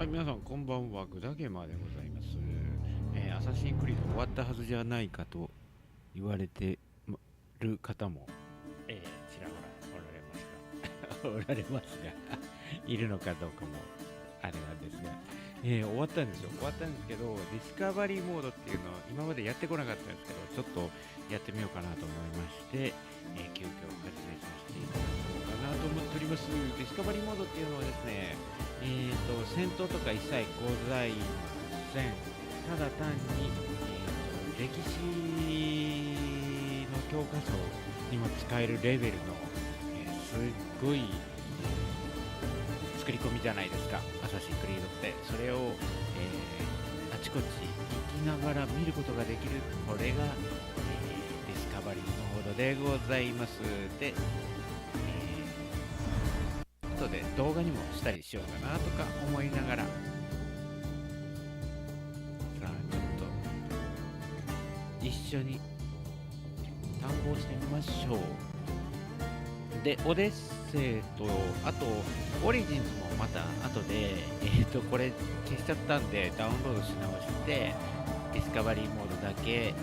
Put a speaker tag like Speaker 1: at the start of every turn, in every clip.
Speaker 1: はい、皆さんこんばんは。グダゲーマーでございます。アサシンクリード終わったはずじゃないかと言われてる方も、ちらほらおられますがいるのかどうかもあれなんですが、終わったんですよ。終わったんですけど、ディスカバリーモードっていうのを今までやってこなかったんですけど、ちょっとやってみようかなと思いまして、急遽始めさせていただこうかなと思っております。ディスカバリーモードっていうのはですね、戦闘とか一切ございません。ただ単に、歴史の教科書にも使えるレベルの、すっごい、作り込みじゃないですか、アサシンクリードって。それを、あちこち行きながら見ることができる、これが、ディスカバリーモードでございます。で、後で動画にもしたりしようかなとか思いながら、さあちょっと一緒に探訪してみましょう。で、オデッセイと、あとオリジンズもまた後でこれ消しちゃったんでダウンロードし直して、ディスカバリーモードだけ、やっ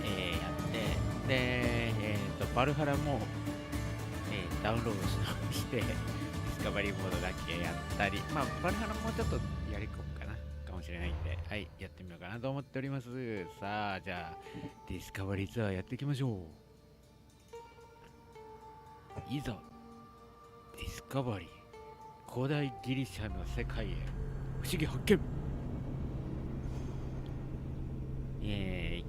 Speaker 1: て、で、バルハラも、ダウンロードし直してディスカバリーモードだけやったり、まあバルハラもうちょっとやり込むかもしれないんで、はい、やってみようかなと思っております。さあ、じゃあディスカバリーツアーやっていきましょう。いざディスカバリー、古代ギリシャの世界へ不思議発見。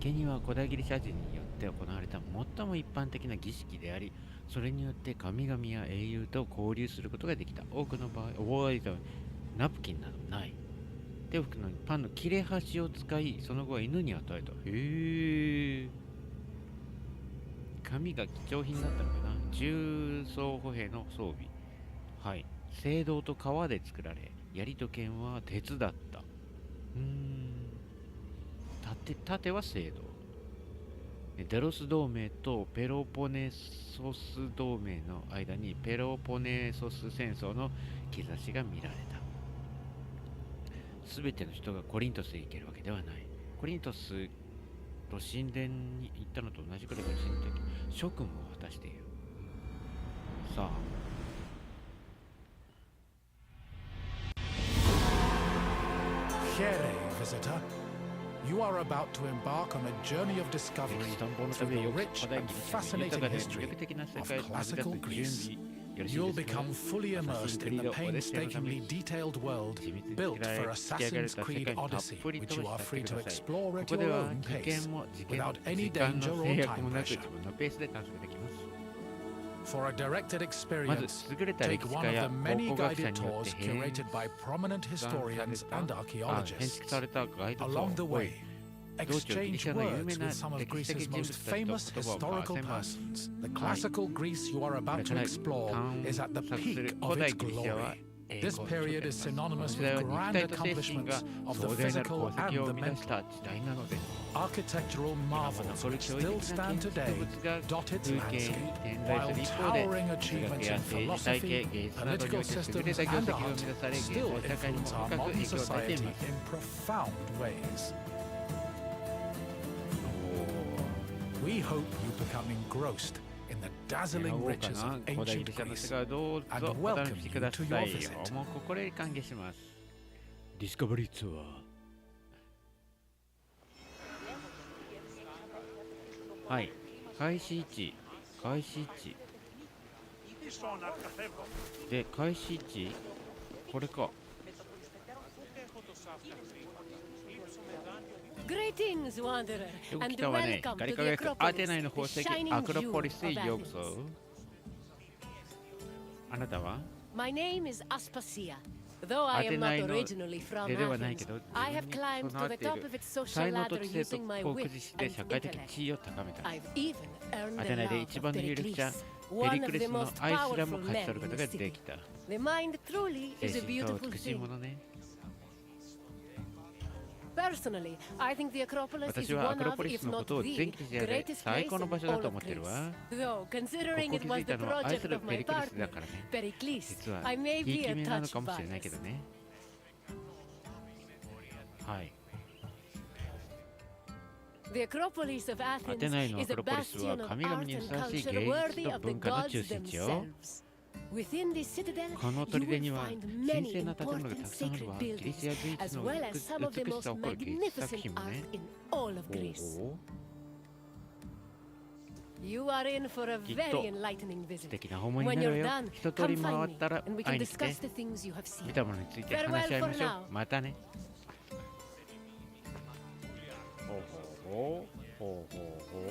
Speaker 1: 生贄は古代ギリシャ人によって行われた最も一般的な儀式であり、それによって神々や英雄と交流することができた。多くの場合、覚えたナプキンなどない。手を拭くのにパンの切れ端を使い、その後は犬に与えた。へえ。紙が貴重品だったのかな。重装歩兵の装備。はい。青銅と革で作られ、槍と剣は鉄だった。盾は青銅。デロス同盟とペロポネソス同盟の間にペロポネソス戦争の兆しが見られた。すべての人がコリントスへ行けるわけではない。コリントスと神殿に行ったのと同じくらいの神的職務を果たしている。さあ、
Speaker 2: You are about to embark on a journey of discovery through the rich and fascinating history of classical Greece. You'll become fully immersed in the painstakingly detailed world built for Assassin's Creed Odyssey, which you are free to explore at your own pace, without any danger or time pressure. For a directed experience, take one of the many guided tours curated by prominent historians and archaeologists. Along the way, exchange words with some of Greece's most famous historical persons. The classical Greece you are about to explore is at the peak of its glory. This period is synonymous with grand accomplishments of the physical and the mental. Architectural marvels which still stand today dot its landscape, while towering achievements in philosophy, political systems, and art still influence our modern society in profound ways. We hope you become engrossed in the dazzling riches of ancient Greece, and welcome you to your visit.
Speaker 1: もうここで歓迎します。ディスカバリーツアー。はい、開始位置で、開始位置これか。よく来たわね。ガリ輝くアテナイの宝石アクロポリスへようこそ。あなたはアテナイの出ではないけど、自分に備わっている才能と知性を駆使して社会的地位を高めた。アテナイで一番の有力者ペリクレスの愛すらも勝ち取ることができた。精神と美しいものね。私はアクロポリスのことを全記事で最高の場所だと思ってるわ。ここ気づいたのは愛するペリクレスだからね。実はひいき目なのかもしれないけどね。はい。
Speaker 3: The Acropolis of
Speaker 1: ア
Speaker 3: Athens
Speaker 1: テナイのア
Speaker 3: is
Speaker 1: ク
Speaker 3: a
Speaker 1: ロポリス
Speaker 3: bastion
Speaker 1: は
Speaker 3: of
Speaker 1: 神々
Speaker 3: art
Speaker 1: に
Speaker 3: and
Speaker 1: ふさわしい
Speaker 3: culture
Speaker 1: 芸
Speaker 3: worthy
Speaker 1: 術と
Speaker 3: of the
Speaker 1: 文化の
Speaker 3: gods
Speaker 1: 中心地よ。
Speaker 3: themselves. Within this citadel,
Speaker 1: この
Speaker 3: you
Speaker 1: 砦
Speaker 3: will
Speaker 1: には
Speaker 3: find
Speaker 1: 神
Speaker 3: many
Speaker 1: 聖な建物がた
Speaker 3: important
Speaker 1: くさんある
Speaker 3: sacred
Speaker 1: わ。ギリ
Speaker 3: buildings,
Speaker 1: シア随一
Speaker 3: as
Speaker 1: の
Speaker 3: well as some of the
Speaker 1: 美し
Speaker 3: most
Speaker 1: さを誇る芸術作
Speaker 3: magnificent
Speaker 1: 品も
Speaker 3: art
Speaker 1: ね。
Speaker 3: in all of Greece.
Speaker 1: おお、
Speaker 3: You are in for a
Speaker 1: きっと
Speaker 3: very enlightening
Speaker 1: 素
Speaker 3: visit.
Speaker 1: 敵な訪問に
Speaker 3: When
Speaker 1: なる
Speaker 3: you're
Speaker 1: よ。
Speaker 3: done,
Speaker 1: 一通
Speaker 3: come
Speaker 1: り回
Speaker 3: find
Speaker 1: っ
Speaker 3: me,
Speaker 1: たら
Speaker 3: and we
Speaker 1: 会
Speaker 3: can
Speaker 1: いに来て。
Speaker 3: discuss the things you have
Speaker 1: 見
Speaker 3: seen.
Speaker 1: たものについて話し合いましょう。またね。ほうほうほうほうほうほ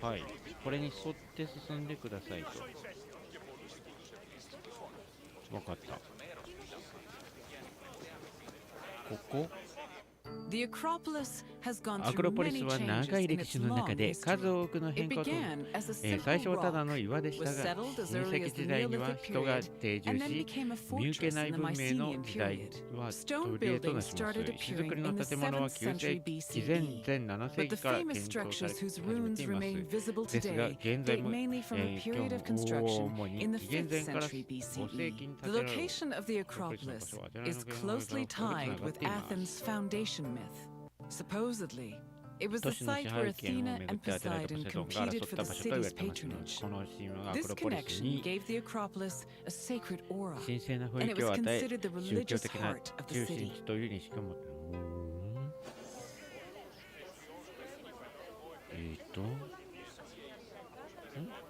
Speaker 1: う。はい。これに沿って進んでくださいと。わかった。ここ
Speaker 4: The Acropolis has gone
Speaker 1: アク
Speaker 4: through
Speaker 1: ロポリス
Speaker 4: many
Speaker 1: は長
Speaker 4: changes
Speaker 1: い
Speaker 4: in
Speaker 1: 歴
Speaker 4: its
Speaker 1: 史の
Speaker 4: long
Speaker 1: 中で
Speaker 4: history.
Speaker 1: 数多くの
Speaker 4: It
Speaker 1: 変化と、
Speaker 4: began as a
Speaker 1: 最
Speaker 4: simple
Speaker 1: 初はただ
Speaker 4: rock,
Speaker 1: の岩でした
Speaker 4: was
Speaker 1: が、
Speaker 4: settled as
Speaker 1: 新
Speaker 4: early
Speaker 1: 石
Speaker 4: as
Speaker 1: 時
Speaker 4: the
Speaker 1: 代には
Speaker 4: Neolithic
Speaker 1: 人が
Speaker 4: period,
Speaker 1: 定住
Speaker 4: and then
Speaker 1: し、
Speaker 4: became a
Speaker 1: 見受け
Speaker 4: fortress
Speaker 1: ない
Speaker 4: in the
Speaker 1: 文明の
Speaker 4: Mycenaean
Speaker 1: 時代
Speaker 4: period.
Speaker 1: は
Speaker 4: Stone
Speaker 1: 取り柄とな
Speaker 4: buildings
Speaker 1: します。
Speaker 4: started
Speaker 1: 石造り
Speaker 4: appearing
Speaker 1: の
Speaker 4: in the
Speaker 1: 建物は
Speaker 4: 7th
Speaker 1: 9世
Speaker 4: century
Speaker 1: 紀前
Speaker 4: BCE.
Speaker 1: 前7世
Speaker 4: But the
Speaker 1: 紀から建
Speaker 4: famous
Speaker 1: 造され
Speaker 4: structures
Speaker 1: 始
Speaker 4: whose
Speaker 1: め
Speaker 4: ruins
Speaker 1: ています。
Speaker 4: remain visible
Speaker 1: ですが
Speaker 4: today
Speaker 1: 現在
Speaker 4: date
Speaker 1: も、
Speaker 4: mainly from a
Speaker 1: 今
Speaker 4: period
Speaker 1: 日
Speaker 4: of construction
Speaker 1: 主に
Speaker 4: in the
Speaker 1: 紀元
Speaker 4: 5th
Speaker 1: 前から
Speaker 4: century
Speaker 1: 5世紀
Speaker 4: BCE.
Speaker 1: に建
Speaker 4: The
Speaker 1: てられる
Speaker 4: location of the Acropolis is closely tied with Athens' foundation myth. Supposedly, it was the
Speaker 1: 都市の支
Speaker 4: site where
Speaker 1: 配権を
Speaker 4: Athena
Speaker 1: めぐ
Speaker 4: and
Speaker 1: ってアテナと
Speaker 4: Poseidon
Speaker 1: ポセドンが
Speaker 4: competed
Speaker 1: 争っ
Speaker 4: for
Speaker 1: た
Speaker 4: the
Speaker 1: 場所と言われ
Speaker 4: city's
Speaker 1: ています。
Speaker 4: patronage.
Speaker 1: この神話がアク
Speaker 4: This
Speaker 1: ロポリス
Speaker 4: connection
Speaker 1: に
Speaker 4: gave the Acropolis a sacred aura,
Speaker 1: 神聖な雰
Speaker 4: and
Speaker 1: 囲
Speaker 4: it
Speaker 1: 気を
Speaker 4: was
Speaker 1: 与え、
Speaker 4: considered the
Speaker 1: 宗教
Speaker 4: religious
Speaker 1: 的な
Speaker 4: heart of the
Speaker 1: 中心
Speaker 4: city.
Speaker 1: 地という認識を持っている。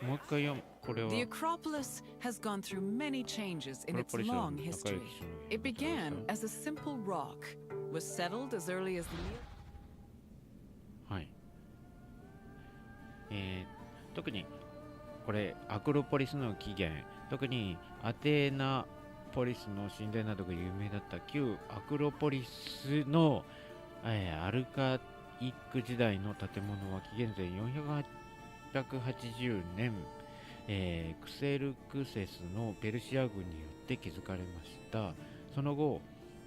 Speaker 1: もう一回読む。これは
Speaker 4: The Acropolis has gone through many changes in its long history. It began as a simple rock, was settled as early as the
Speaker 1: はい。特にこれアクロポリスの起源、特にアテナポリスの神殿などが有名だった旧アクロポリスの、アルカイック時代の建物は紀元前480年、クセルクセスのペルシア軍によって築かれました。その後、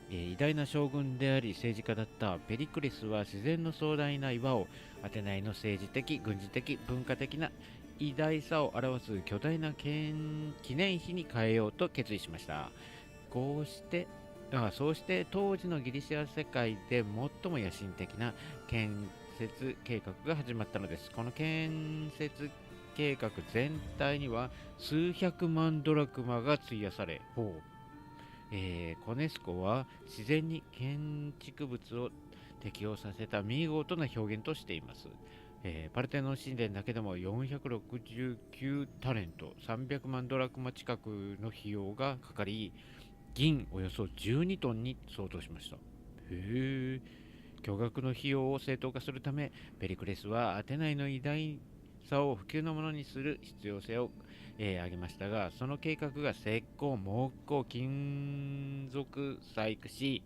Speaker 1: 偉大な将軍であり政治家だったペリクレスは自然の壮大な岩をアテナイの政治的、軍事的、文化的な偉大さを表す巨大な記念碑に変えようと決意しました。そうして当時のギリシャ世界で最も野心的な建設計画が始まったのです。この建設計画全体には数百万ドラクマが費やされ、コネスコは自然に建築物を適応させた見事な表現としています。パルテノン神殿だけでも469タレント、300万ドラクマ近くの費用がかかり、銀およそ12トンに相当しました。巨額の費用を正当化するため、ペリクレスはアテナイの偉大さを普及のものにする必要性を、挙げましたが、その計画が石膏、木工、金属細工師、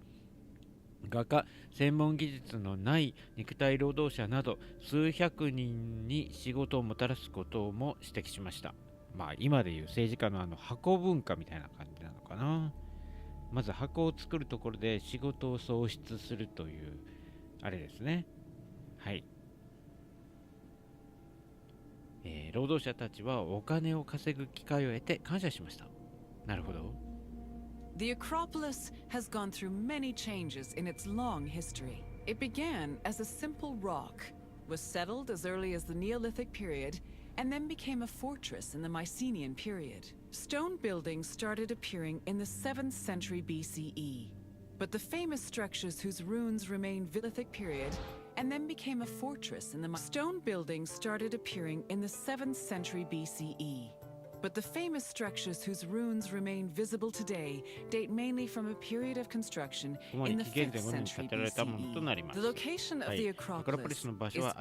Speaker 1: 画家、専門技術のない肉体労働者など数百人に仕事をもたらすことも指摘しました。まあ今でいう政治家の箱文化みたいな感じなのかな。まず箱を作るところで仕事を創出するというあれですね。はい。労働者たちはお金を稼ぐ機会を得て感謝しました。なるほど。
Speaker 4: The Acropolis has gone through many changes in its long history. It began as a simple rock, was settled as early as the Neolithic period, and then became a fortress in the Mycenaean period. Stone buildings started appearing in the 7th century BCE. But the famous structures whose ruins remain Neolithic period and then became a fortress in the stone buildings started appearing in the 7th century BCE. But the famous structures whose ruins remain visible today date mainly from a period of construction in the 5th century BCE. The location of the Acropolis is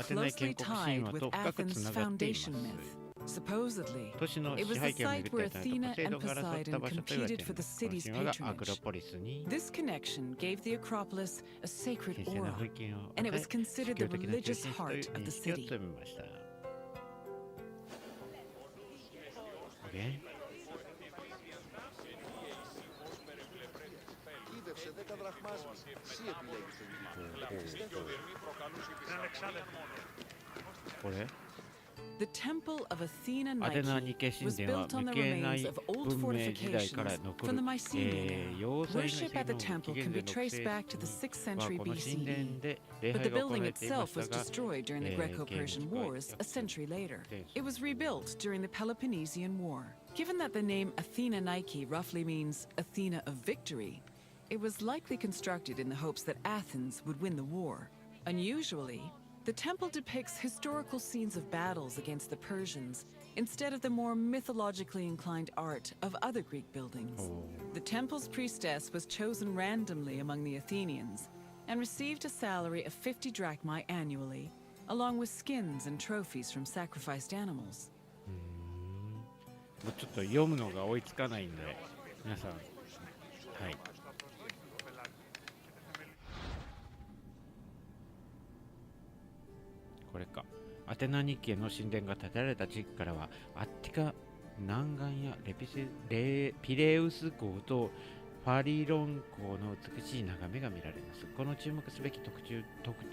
Speaker 4: closely tied with Athens' foundation myth. Supposedly, it was the site where Athena and Poseidon competed for the city's patronage. This connection gave the Acropolis a sacred aura, and it was considered the religious heart of the city.
Speaker 1: Okay.
Speaker 4: The temple of Athena
Speaker 1: アテナ
Speaker 4: Nike
Speaker 1: ニケ神
Speaker 4: was
Speaker 1: 殿は
Speaker 4: built on
Speaker 1: 無
Speaker 4: the
Speaker 1: 形な
Speaker 4: remains of old
Speaker 1: 文明時代から
Speaker 4: fortifications
Speaker 1: 残
Speaker 4: from
Speaker 1: る
Speaker 4: the Mycenaean
Speaker 1: 要
Speaker 4: era.
Speaker 1: 塞の
Speaker 4: Worship at the
Speaker 1: 紀元
Speaker 4: temple
Speaker 1: 前
Speaker 4: can be
Speaker 1: の
Speaker 4: traced back to the 6th
Speaker 1: は
Speaker 4: century
Speaker 1: この神殿
Speaker 4: BCE.
Speaker 1: で礼
Speaker 4: But
Speaker 1: 拝
Speaker 4: the
Speaker 1: が行わ
Speaker 4: building
Speaker 1: れていま
Speaker 4: itself
Speaker 1: した
Speaker 4: was
Speaker 1: が
Speaker 4: destroyed during the Greco-Persian Wars a century later. It was rebuilt during the Peloponnesian War. Given that the name Athena Nike roughly means Athena of victory, it was likely constructed in the hopes that Athens would win the war. Unusually, the temple depicts historical scenes of battles against the Persians instead of the more mythologically inclined art of other Greek buildings. The temple's priestess was chosen randomly among the Athenians and received a salary of 50 drachmae annually, along with skins and trophies from sacrificed animals.
Speaker 1: もうちょっと読むのが追いつかないんで、皆さん、はい。これか。アテナ日記の神殿が建てられた地域からは、アッティカ南岸やピレウス港とファリロン港の美しい眺めが見られます。この注目すべき特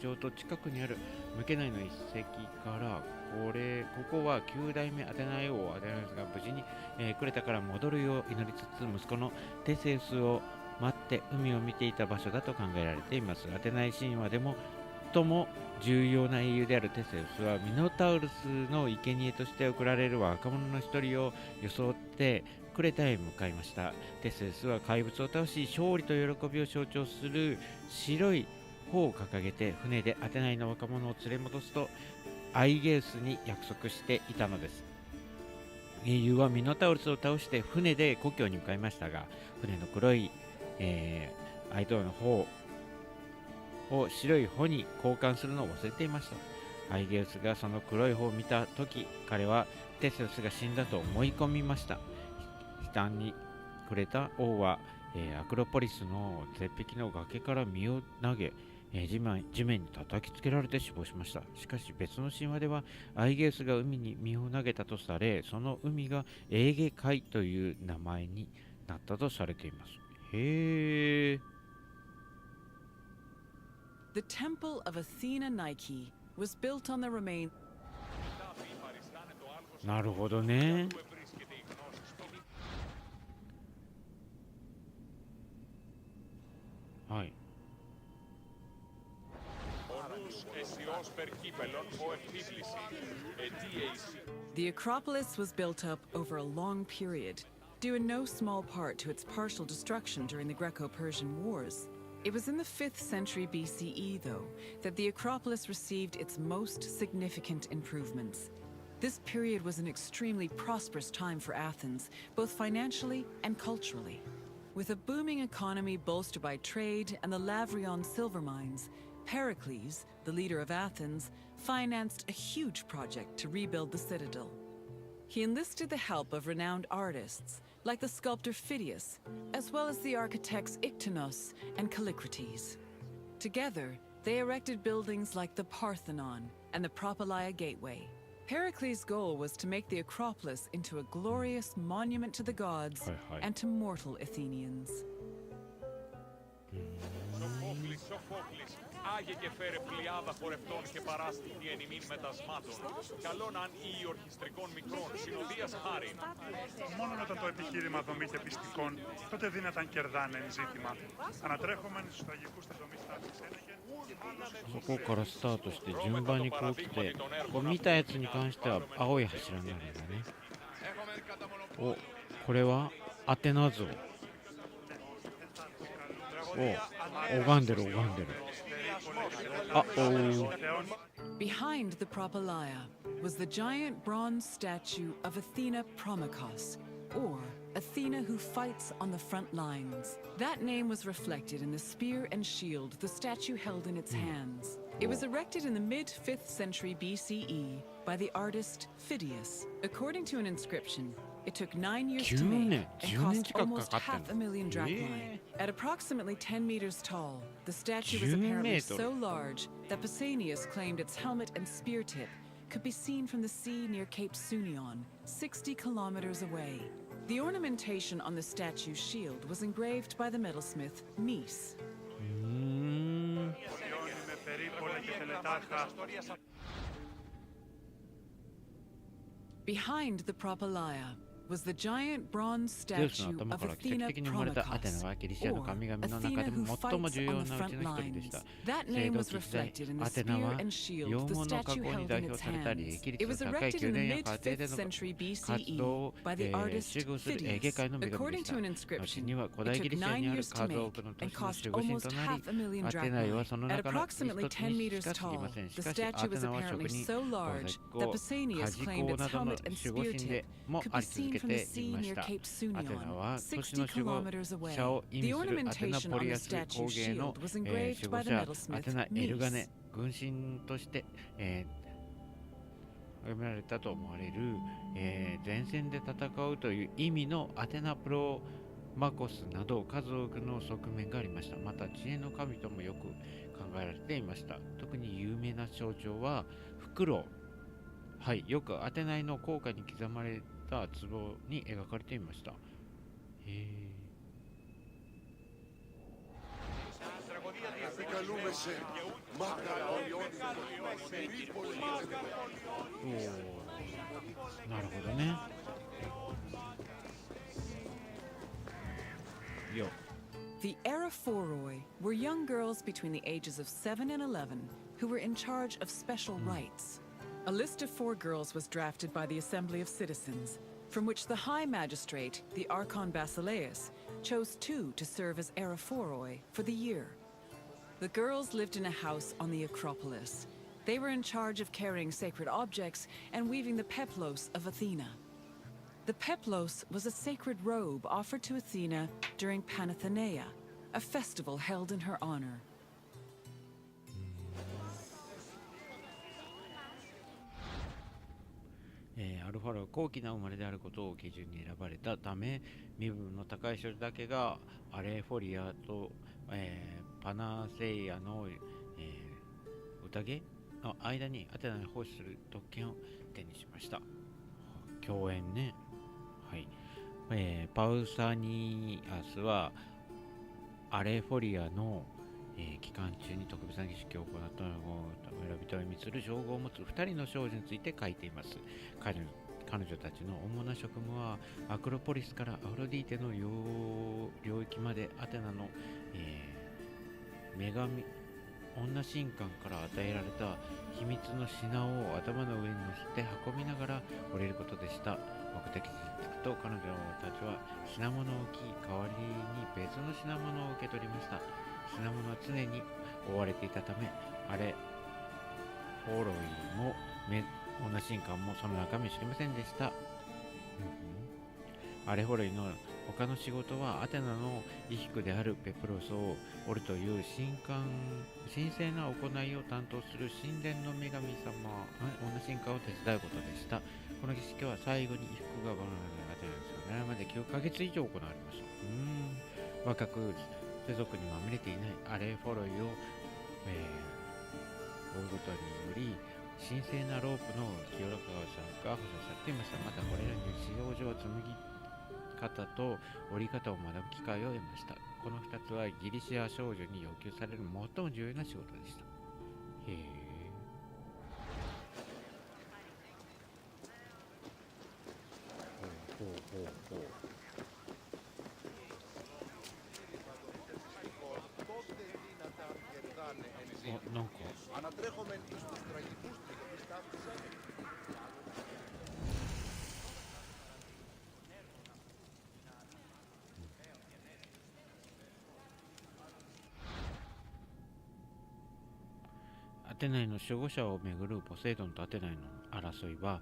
Speaker 1: 徴と近くにある無形内の遺跡から、ここは9代目アテナイ王アテナイスが無事に、クレタから戻るよう祈りつつ、息子のテセウスを待って海を見ていた場所だと考えられています。アテナイ神話でも最も重要な英雄であるテセウスはミノタウルスの生贄として贈られる若者の一人を装ってクレタへ向かいました。テセウスは怪物を倒し、勝利と喜びを象徴する白い帆を掲げて船でアテナイの若者を連れ戻すとアイゲウスに約束していたのです。英雄はミノタウルスを倒して船で故郷に向かいましたが、船の黒い、相手の方を白い帆に交換するのを忘れていました。アイゲウスがその黒い帆を見たとき、彼はテセウスが死んだと思い込みました。悲嘆にくれた王は、アクロポリスの絶壁の崖から身を投げ、地面に叩きつけられて死亡しました。しかし別の神話ではアイゲウスが海に身を投げたとされ、その海がエーゲ海という名前になったとされています。へー。
Speaker 4: The temple of Athena Nike was built on the remains.
Speaker 1: なるほどね。はい。
Speaker 4: The Acropolis was built up over a long period, due in no small part to its partial destruction during the Greco-Persian Wars. It was in the 5th century BCE, though, that the Acropolis received its most significant improvements. This period was an extremely prosperous time for Athens, both financially and culturally. With a booming economy bolstered by trade and the Lavrion silver mines, Pericles, the leader of Athens, financed a huge project to rebuild the citadel. He enlisted the help of renowned artists, like the sculptor Phidias, as well as the architects Iktinos and Callicrates. Together, they erected buildings like the Parthenon and the Propylaea Gateway. Pericles' goal was to make the Acropolis into a glorious monument to the gods and to mortal Athenians.
Speaker 5: Άγε και φέρε πλειάδα χορευτών και παράστηκε εν ημίν μετασμάτων. Καλόν αν ή ορχιστρικών μικρών συνοδείας χάριν.
Speaker 6: Μόνον όταν το επιχείρημα δομείται πιστικών, τότε δύναταν κερδάνε εν ζήτημα. Ανατρέχομεν στους τραγικούς τετομείς τάξης έλεγε.
Speaker 1: ここからスタートして順番にこう来て、こう見たやつに関しては青い柱になるんだね。お、これはアテナ像。お、拝んでる拝んでる。
Speaker 4: Behind the Propylaea was the giant bronze statue of Athena Promachos, or Athena who fights on the front lines. That name was reflected in the spear and shield the statue held in its hands. It was erected in the mid-5th century BCE by the artist Phidias. According to an inscription, it took 9 years to make and cost almost 500,000 drachmae. At approximately 10 meters tall, the statue was apparently so large that Pausanias claimed its helmet and spear tip could be seen from the sea near Cape Sunion, 60 kilometers away. The ornamentation on the statue's shield was engraved by the metalsmith Mies. Behind the Propylaea was the giant bronze
Speaker 1: ゼウスの
Speaker 4: statue
Speaker 1: 頭
Speaker 4: of
Speaker 1: から奇跡
Speaker 4: Athena
Speaker 1: 的に生まれたアテナ
Speaker 4: Promachos,
Speaker 1: はギリシャの
Speaker 4: or
Speaker 1: 神々の中
Speaker 4: Athena
Speaker 1: で
Speaker 4: who
Speaker 1: も最も
Speaker 4: fights
Speaker 1: 重要
Speaker 4: on
Speaker 1: な
Speaker 4: the
Speaker 1: うち
Speaker 4: front
Speaker 1: の一人でし
Speaker 4: lines.
Speaker 1: た。
Speaker 4: That
Speaker 1: 青
Speaker 4: name
Speaker 1: 銅
Speaker 4: was
Speaker 1: 器時代
Speaker 4: reflected in the
Speaker 1: アテナ
Speaker 4: spear
Speaker 1: は
Speaker 4: and shield
Speaker 1: 羊
Speaker 4: the
Speaker 1: 毛の加
Speaker 4: statue
Speaker 1: 工に
Speaker 4: held
Speaker 1: 代
Speaker 4: in
Speaker 1: 表
Speaker 4: its
Speaker 1: されたり
Speaker 4: hands.
Speaker 1: 益
Speaker 4: It
Speaker 1: 率
Speaker 4: was
Speaker 1: の高い
Speaker 4: erected
Speaker 1: 宮
Speaker 4: in
Speaker 1: 殿
Speaker 4: the
Speaker 1: や家庭
Speaker 4: mid-5th
Speaker 1: での
Speaker 4: century
Speaker 1: 活動
Speaker 4: BCE
Speaker 1: を
Speaker 4: by the artist
Speaker 1: 守護する下
Speaker 4: Phidias.
Speaker 1: 界の女神で
Speaker 4: According
Speaker 1: した。
Speaker 4: to an
Speaker 1: 後
Speaker 4: inscription,
Speaker 1: には古代
Speaker 4: it
Speaker 1: ギリ
Speaker 4: took
Speaker 1: シャ
Speaker 4: 9
Speaker 1: にある
Speaker 4: years to
Speaker 1: 数
Speaker 4: make
Speaker 1: 多くの都
Speaker 4: and
Speaker 1: 市の
Speaker 4: cost
Speaker 1: 守護神
Speaker 4: almost
Speaker 1: となり、
Speaker 4: half a million
Speaker 1: アテナイは
Speaker 4: drachmae.
Speaker 1: その
Speaker 4: At
Speaker 1: 中の一
Speaker 4: approximately
Speaker 1: つ
Speaker 4: 10
Speaker 1: にし
Speaker 4: meters
Speaker 1: か過ぎ
Speaker 4: tall,
Speaker 1: ません。し
Speaker 4: the
Speaker 1: かし、ア
Speaker 4: statue
Speaker 1: テ
Speaker 4: was
Speaker 1: ナは職
Speaker 4: apparently
Speaker 1: 人、
Speaker 4: so
Speaker 1: 宝
Speaker 4: large
Speaker 1: 石
Speaker 4: that
Speaker 1: 工、
Speaker 4: Pausanias
Speaker 1: 鍛冶
Speaker 4: claimed
Speaker 1: 工
Speaker 4: its
Speaker 1: などの
Speaker 4: helmet and
Speaker 1: 守護
Speaker 4: spear
Speaker 1: 神
Speaker 4: tip
Speaker 1: でも
Speaker 4: could
Speaker 1: あ
Speaker 4: be
Speaker 1: り続
Speaker 4: seen
Speaker 1: け
Speaker 4: from the
Speaker 1: てい
Speaker 4: sea
Speaker 1: ま
Speaker 4: near
Speaker 1: した。
Speaker 4: Cape
Speaker 1: アテナ
Speaker 4: Sunion,
Speaker 1: は土地
Speaker 4: 60
Speaker 1: の守護
Speaker 4: kilometers away.
Speaker 1: 者を意
Speaker 4: The
Speaker 1: 味するアテナ
Speaker 4: ornamentation
Speaker 1: ポ
Speaker 4: on
Speaker 1: リ
Speaker 4: the
Speaker 1: アス工
Speaker 4: statue's
Speaker 1: 芸の
Speaker 4: shield was
Speaker 1: 守
Speaker 4: engraved
Speaker 1: 護
Speaker 4: by the
Speaker 1: 者ア
Speaker 4: metalsmith
Speaker 1: テナ・エルガネ
Speaker 4: Nice.
Speaker 1: 軍神として、挙げられたと思われる、前線で戦うという意味のアテナ・プロマコスなど数多くの側面がありました。また知恵の神ともよく考えられていました。特に有名な象徴はフクロウ、はい、よくアテナイの硬貨に刻まれた壺に描かれていました。へえ。なるほどね。よ。
Speaker 4: The Araphoroi were young girls between the ages of 7 and 11 who were in charge of special rites. A list of 4 girls was drafted by the Assembly of Citizens, from which the High Magistrate, the Archon Basileus, chose 2 to serve as Araphoroi for the year. The girls lived in a house on the Acropolis. They were in charge of carrying sacred objects and weaving the peplos of Athena. The peplos was a sacred robe offered to Athena during Panathenaea, a festival held in her honor.
Speaker 1: アルファロは高貴な生まれであることを基準に選ばれたため、身分の高い人だけがアレフォリアと、パナセイアの、宴の間にアテナに奉仕する特権を手にしました。共演ね。はい。パウサニアスはアレフォリアの、期間中に特別な儀式を行った村人を意味する称号を持つ2人の少女について書いています。彼女たちの主な職務はアクロポリスからアフロディーテの領域までアテナの、女神官から与えられた秘密の品を頭の上に乗せて運びながら降りることでした。目的地に着くと彼女たちは品物を置き、代わりに別の品物を受け取りました。品物は常に追われていたため、アレフォロイも女神官もその中身を知りませんでした。アレフォロイの他の仕事はアテナの衣服であるペプロスを織るという神聖な行いを担当する神殿の女神様、女神官を手伝うことでした。この儀式は最後に衣服がバナナが当てられるんですよね。まで9ヶ月以上行われました。若く世俗にまみれていないアレフォロイを、追うことにより神聖なロープの清らかさが保証されていました。またこれらに使用上は紡ぎ方と折り方を学ぶ機会を得ました。この2つはギリシア少女に要求される最も重要な仕事でした。へえ。ほうほうほうほう。なんかアテナイの守護者をめぐるポセイドンとアテナイの争いは、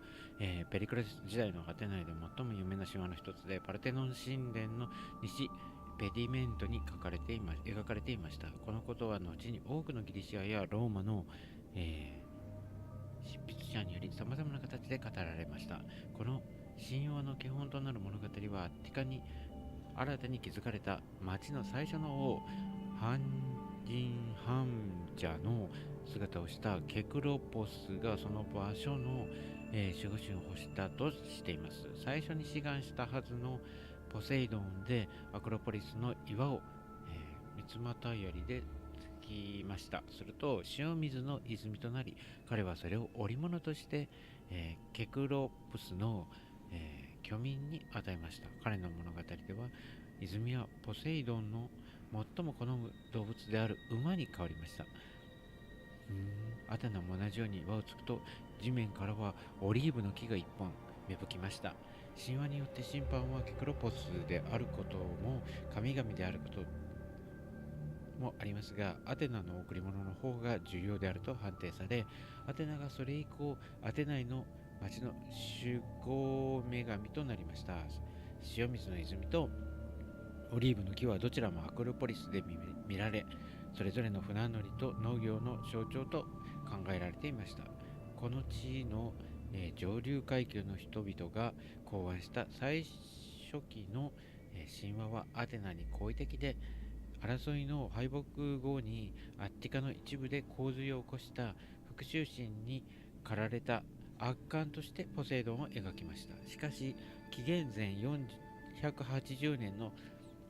Speaker 1: ペリクレス時代のアテナイで最も有名な神話の一つで、パルテノン神殿の西ペディメントに描かれていました。このことは後に多くのギリシアやローマの、執筆者により様々な形で語られました。この神話の基本となる物語はアティカに新たに築かれた町の最初の王ハンジャの姿をしたケクロポスがその場所の、守護神を欲したとしています。最初に志願したはずのポセイドンでアクロポリスの岩を、三つ股槍で突きました。すると塩水の泉となり、彼はそれを織物として、ケクロプスの、居民に与えました。彼の物語では泉はポセイドンの最も好む動物である馬に変わりました。アテナも同じように輪をつくと地面からはオリーブの木が一本芽吹きました。神話によって審判はケクロポスであることも神々であることもありますが、アテナの贈り物の方が重要であると判定され、アテナがそれ以降アテナイの町の守護女神となりました。塩水の泉とオリーブの木はどちらもアクロポリスで見られ、それぞれの船乗りと農業の象徴と考えられていました。この地の、上流階級の人々が考案した最初期の、神話はアテナに好意的で、争いの敗北後にアッティカの一部で洪水を起こした復讐心に駆られた悪漢としてポセイドンを描きました。しかし紀元前480年の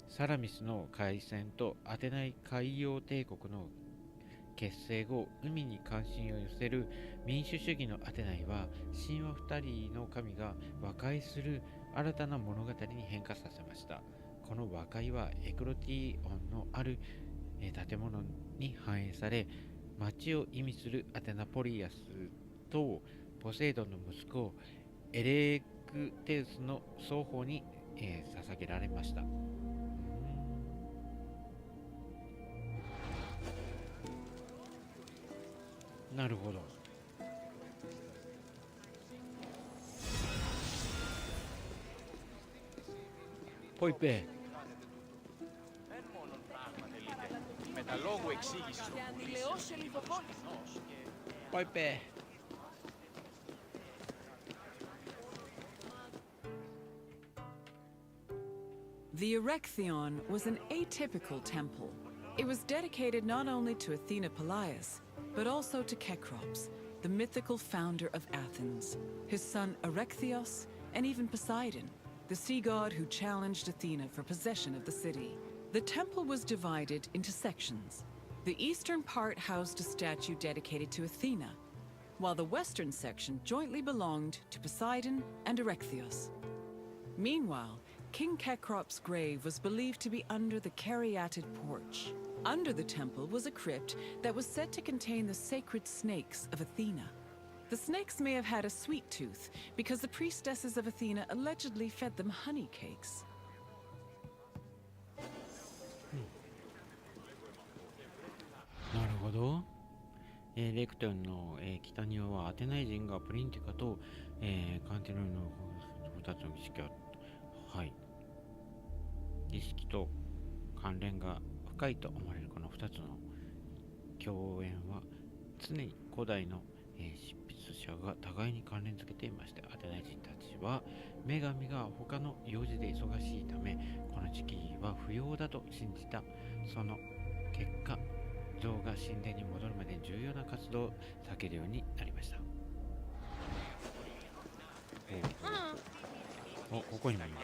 Speaker 1: サラミスの海戦とアテナイ海洋帝国の結成後、海に関心を寄せる民主主義のアテナイは神話2人の神が和解する新たな物語に変化させました。この和解はエクロティオンのある建物に反映され、町を意味するアテナポリアスとポセイドンの息子エレクテウスの双方に、捧げられました。なるほど。ポイペポイペ
Speaker 4: The Erechtheion was an atypical temple. It was dedicated not only to Athena Polias, but also to Kekrops, the mythical founder of Athens, his son Erechtheos, and even Poseidon, the sea god who challenged Athena for possession of the city. The temple was divided into sections. The eastern part housed a statue dedicated to Athena, while the western section jointly belonged to Poseidon and Erechtheos. Meanwhile, King Kekrop's grave was believed to be under the caryatid porch. Under the temple was a crypt that was said to contain the sacred snakes of Athena. The snakes may have had a sweet tooth because the priestesses of Athena allegedly fed them honey cakes.
Speaker 1: なるほど。レクトンの、北庭はアテナイ人がプリンティカと、カンティノイの2つの儀式が、はい、儀式と関連が深いと思われるこの2つの共演は常に古代の、執筆者が互いに関連づけていまして、アテナイ人たちは女神が他の用事で忙しいためこの時期は不要だと信じた。その結果、像が神殿に戻るまでに重要な活動を避けるようになりました。お、ここにもいるか。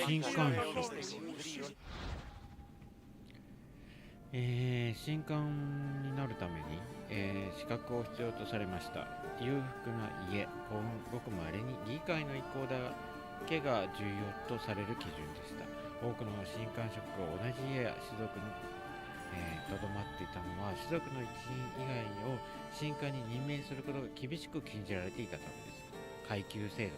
Speaker 1: 新幹線、新官になるために、資格を必要とされました。裕福な家、ごくまれに議会の意向だけが重要とされる基準でした。多くの新官職が同じ家や士族にとどまっていたのは、士族の一員以外を新官に任命することが厳しく禁じられていたためです。階級制度だね。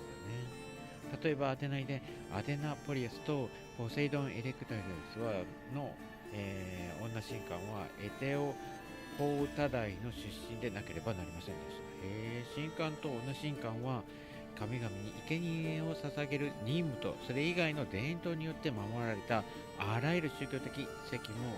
Speaker 1: 例えばアテナイでアテナポリアスとポセイドン・エレクタリスの、女神官はエテオ・ポウタダイの出身でなければなりませんでした。神官と女神官は神々に生贄を捧げる任務とそれ以外の伝統によって守られたあらゆる宗教的責務を担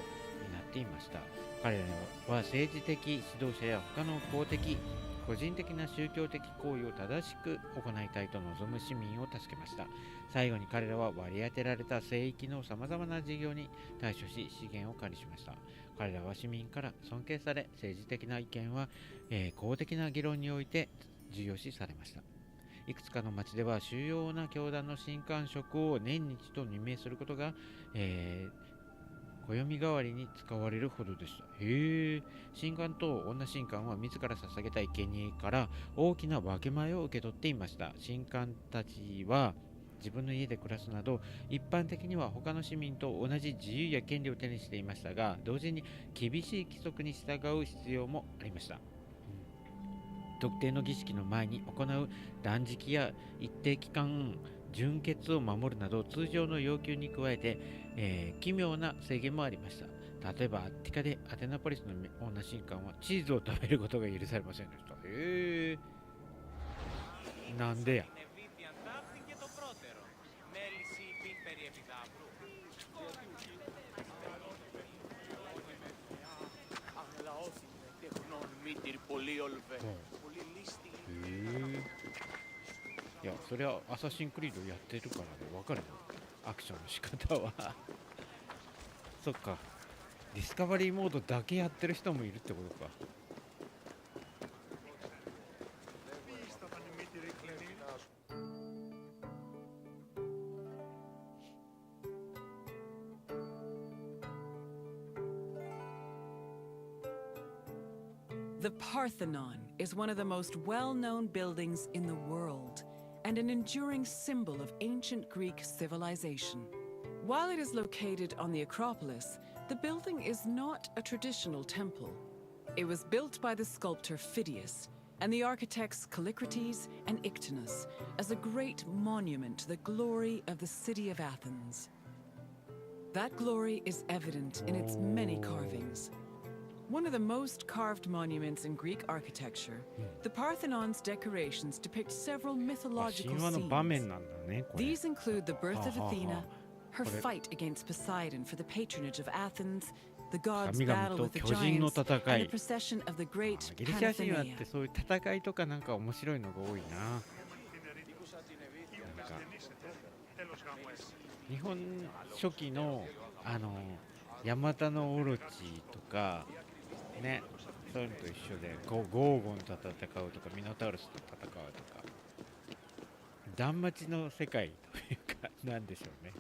Speaker 1: っていました。彼らは政治的指導者や他の公的個人的な宗教的行為を正しく行いたいと望む市民を助けました。最後に彼らは割り当てられた聖域のさまざまな事業に対処し資源を管理しました。彼らは市民から尊敬され、政治的な意見は、公的な議論において重要視されました。いくつかの町では主要な教団の神官職を年に一度任命することが、暦代わりに使われるほどでした。へえ。神官と女神官は自ら捧げた生贄から大きな分け前を受け取っていました。神官たちは自分の家で暮らすなど一般的には他の市民と同じ自由や権利を手にしていましたが、同時に厳しい規則に従う必要もありました。特定の儀式の前に行う断食や一定期間純潔を守るなど通常の要求に加えて、奇妙な制限もありました。例えばアティカでアテナポリスの女神官はチーズを食べることが許されませんでした。へえ。なんでや。いや、それはアサシンクリードやってるからね、分かるよ、アクションの仕方は。そっか、ディスカバリーモードだけやってる人もいるってことか。
Speaker 4: The Parthenon is one of the most well-known buildings in the world and an enduring symbol of ancient Greek civilization. While it is located on the Acropolis, the building is not a traditional temple. It was built by the sculptor Phidias and the architects Callicrates and Ictinus as a great monument to the glory of the city of Athens. That glory is evident in its many carvings. One of the most carved monuments in Greek architecture, the Parthenon's decorations depict several mythological scenes. These include the birth of Athena, her fight against Poseidon for the patronage of Athens, the gods' battle with the giants, and the procession of the great Panathenea.
Speaker 1: そういう戦いとかなんか面白いのが多いな。日本初期のヤマタノオロチとかね、そういうのと一緒でゴーゴンと戦うとかミノタウロスと戦うとか、断末の世界というかなんでしょうね。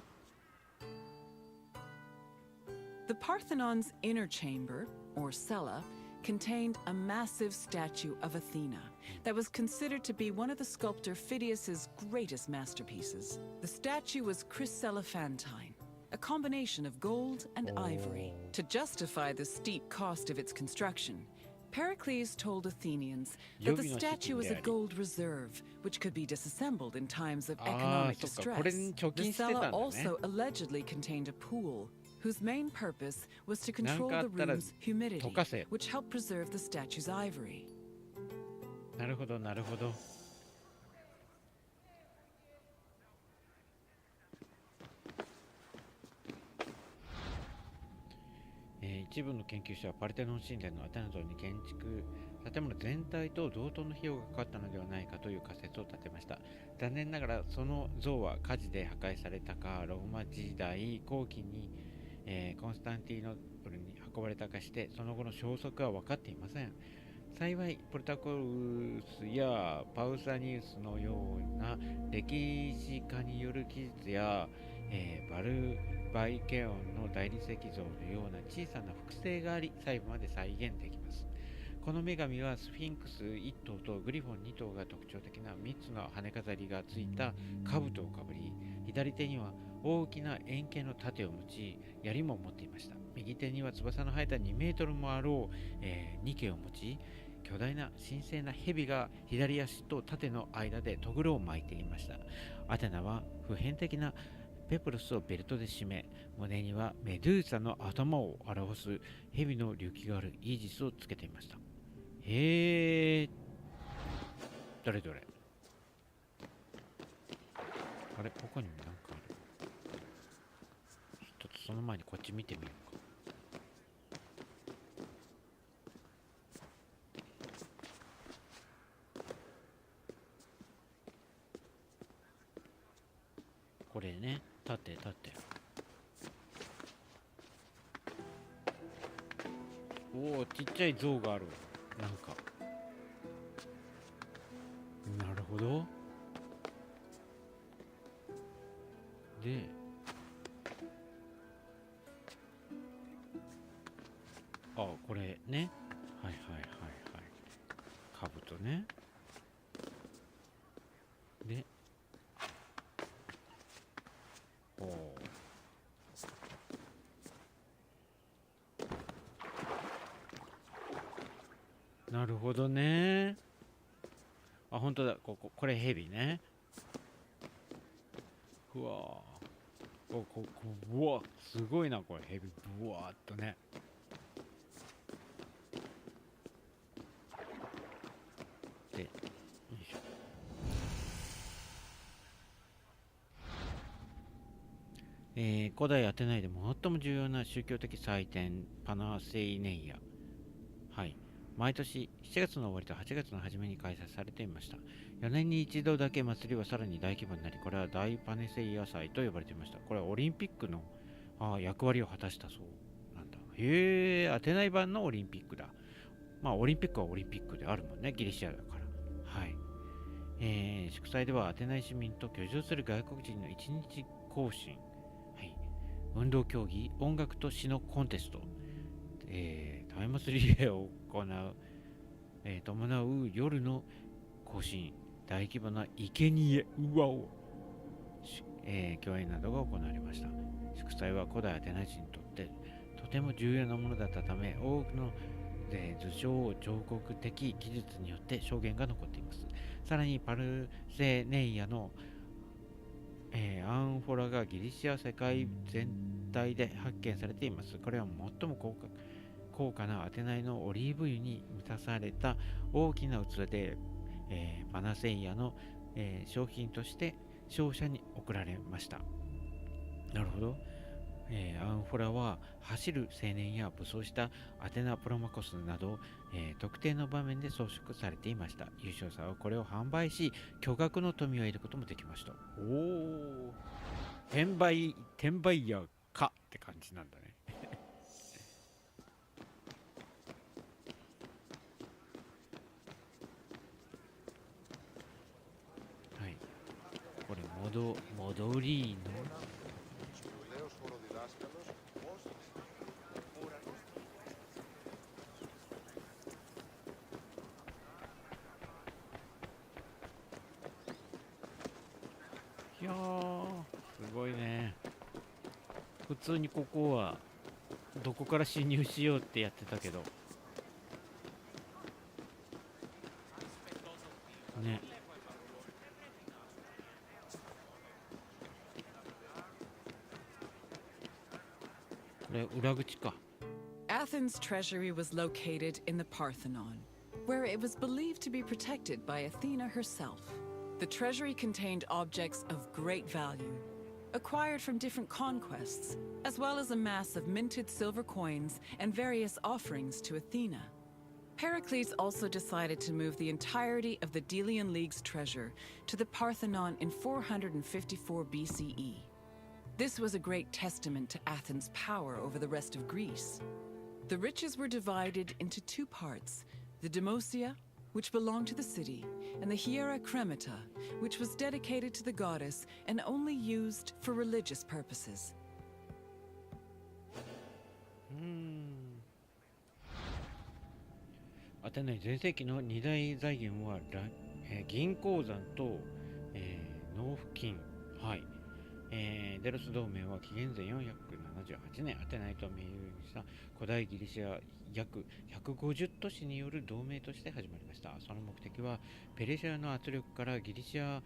Speaker 4: The Parthenon's inner chamber, or cella, contained a massive statue of Athena that was considered to be one of the sculptor Phidias's greatest masterpieces. The statue was chryselephantine, a combination of gold and ivory. To justify the steep cost of its construction, Pericles told Athenians that the statue was a gold reserve, which could be disassembled in times of economic distress. The cella also allegedly contained a pool, whose main purpose was to control the room's humidity, which helped preserve the statue's ivory.
Speaker 1: なるほど、なるほど。一部の研究者はパルテノン神殿のアテナ像に建築建物全体と同等の費用がかかったのではないかという仮説を立てました。残念ながらその像は火事で破壊されたか、ローマ時代後期に、コンスタンティノプルに運ばれたかして、その後の消息は分かっていません。幸いプルタコルスやパウサニウスのような歴史家による記述や、バルバイケオンの大理石像のような小さな複製があり、細部まで再現できます。この女神はスフィンクス1頭とグリフォン2頭が特徴的な3つの羽飾りがついた兜をかぶり、左手には大きな円形の盾を持ち、槍も持っていました。右手には翼の生えた2メートルもあろう、ニケを持ち、巨大な神聖な蛇が左足と盾の間でトグロを巻いていました。アテナは普遍的なペプロスをベルトで締め、胸にはメドゥーサの頭を表す蛇の隆起があるイージスをつけていました。へえ。どれどれ。あれ、ここにもなんかある。ちょっとその前にこっち見てみようか。これね、立って。おお、ちっちゃい像がある。なんか。なるほど。で、どね。で、なるほどね。あ、本当だ。これヘビね。うわうわ、すごいな、これヘビ。ブワーっとね。で、よいしょ。古代アテナイで最も重要な宗教的祭典、パナセイネイア。はい。毎年7月の終わりと8月の初めに開催されていました。4年に一度だけ祭りはさらに大規模になり、これは大パネセイア祭と呼ばれていました。これはオリンピックの役割を果たしたそうなんだ。へえ、アテナイ版のオリンピックだ。まあ、オリンピックはオリンピックであるもんね、ギリシャだから。はい。祝祭ではアテナイ市民と居住する外国人の一日行進、はい、運動競技、音楽と詩のコンテスト、タイムスリレーを行う、伴う夜の行進、大規模な生贄競演などが行われました。祝祭は古代アテナ人にとってとても重要なものだったため、多くの図書彫刻的技術によって証言が残っています。さらにパルセネイアの、アンフォラがギリシア世界全体で発見されています。これは最も高価なアテナイのオリーブ油に満たされた大きな器で、パナセイアの、商品として商社に送られました。なるほど。アンフォラは走る青年や武装したアテナプロマコスなど、特定の場面で装飾されていました。優勝者はこれを販売し、巨額の富を得ることもできました。おお、転売屋かって感じなんだね。はい、これ戻りのいやー、すごいね。普通にここはどこから侵入しようってやってたけどね。これ裏口か。
Speaker 4: Athens' treasury was located in the Parthenon, where it was believed to be protected by Athena herself. The treasury contained objects of great value, acquired from different conquests, as well as a mass of minted silver coins and various offerings to Athena. Pericles also decided to move the entirety of the Delian League's treasure to the Parthenon in 454 BCE. This was a great testament to Athens' power over the rest of Greece. The riches were divided into two parts, the Demosia, which belonged to the city, and the Hiera Cremata, which was dedicated to the goddess and only used for religious purposes.
Speaker 1: アテナイ全盛期の二大財源は、銀鉱山と、納付金。はい。デロス同盟は紀元前478年、アテナイと盟友にした古代ギリシャ約150都市による同盟として始まりました。その目的はペルシャの圧力からギリシャ、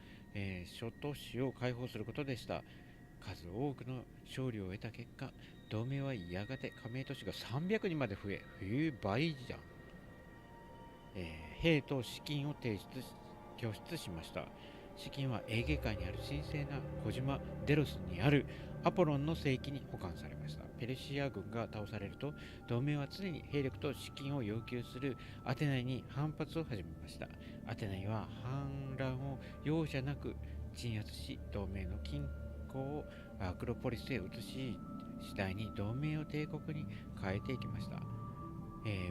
Speaker 1: 諸都市を解放することでした。数多くの勝利を得た結果、同盟はやがて加盟都市が300にまで増え、倍じゃん。兵と資金を拠出しました。資金はエーゲ海にある神聖な小島デロスにあるアポロンの聖域に保管されました。ペルシア軍が倒されると、同盟は常に兵力と資金を要求するアテナイに反発を始めました。アテナイは反乱を容赦なく鎮圧し、同盟の均衡をアクロポリスへ移し、次第に同盟を帝国に変えていきました。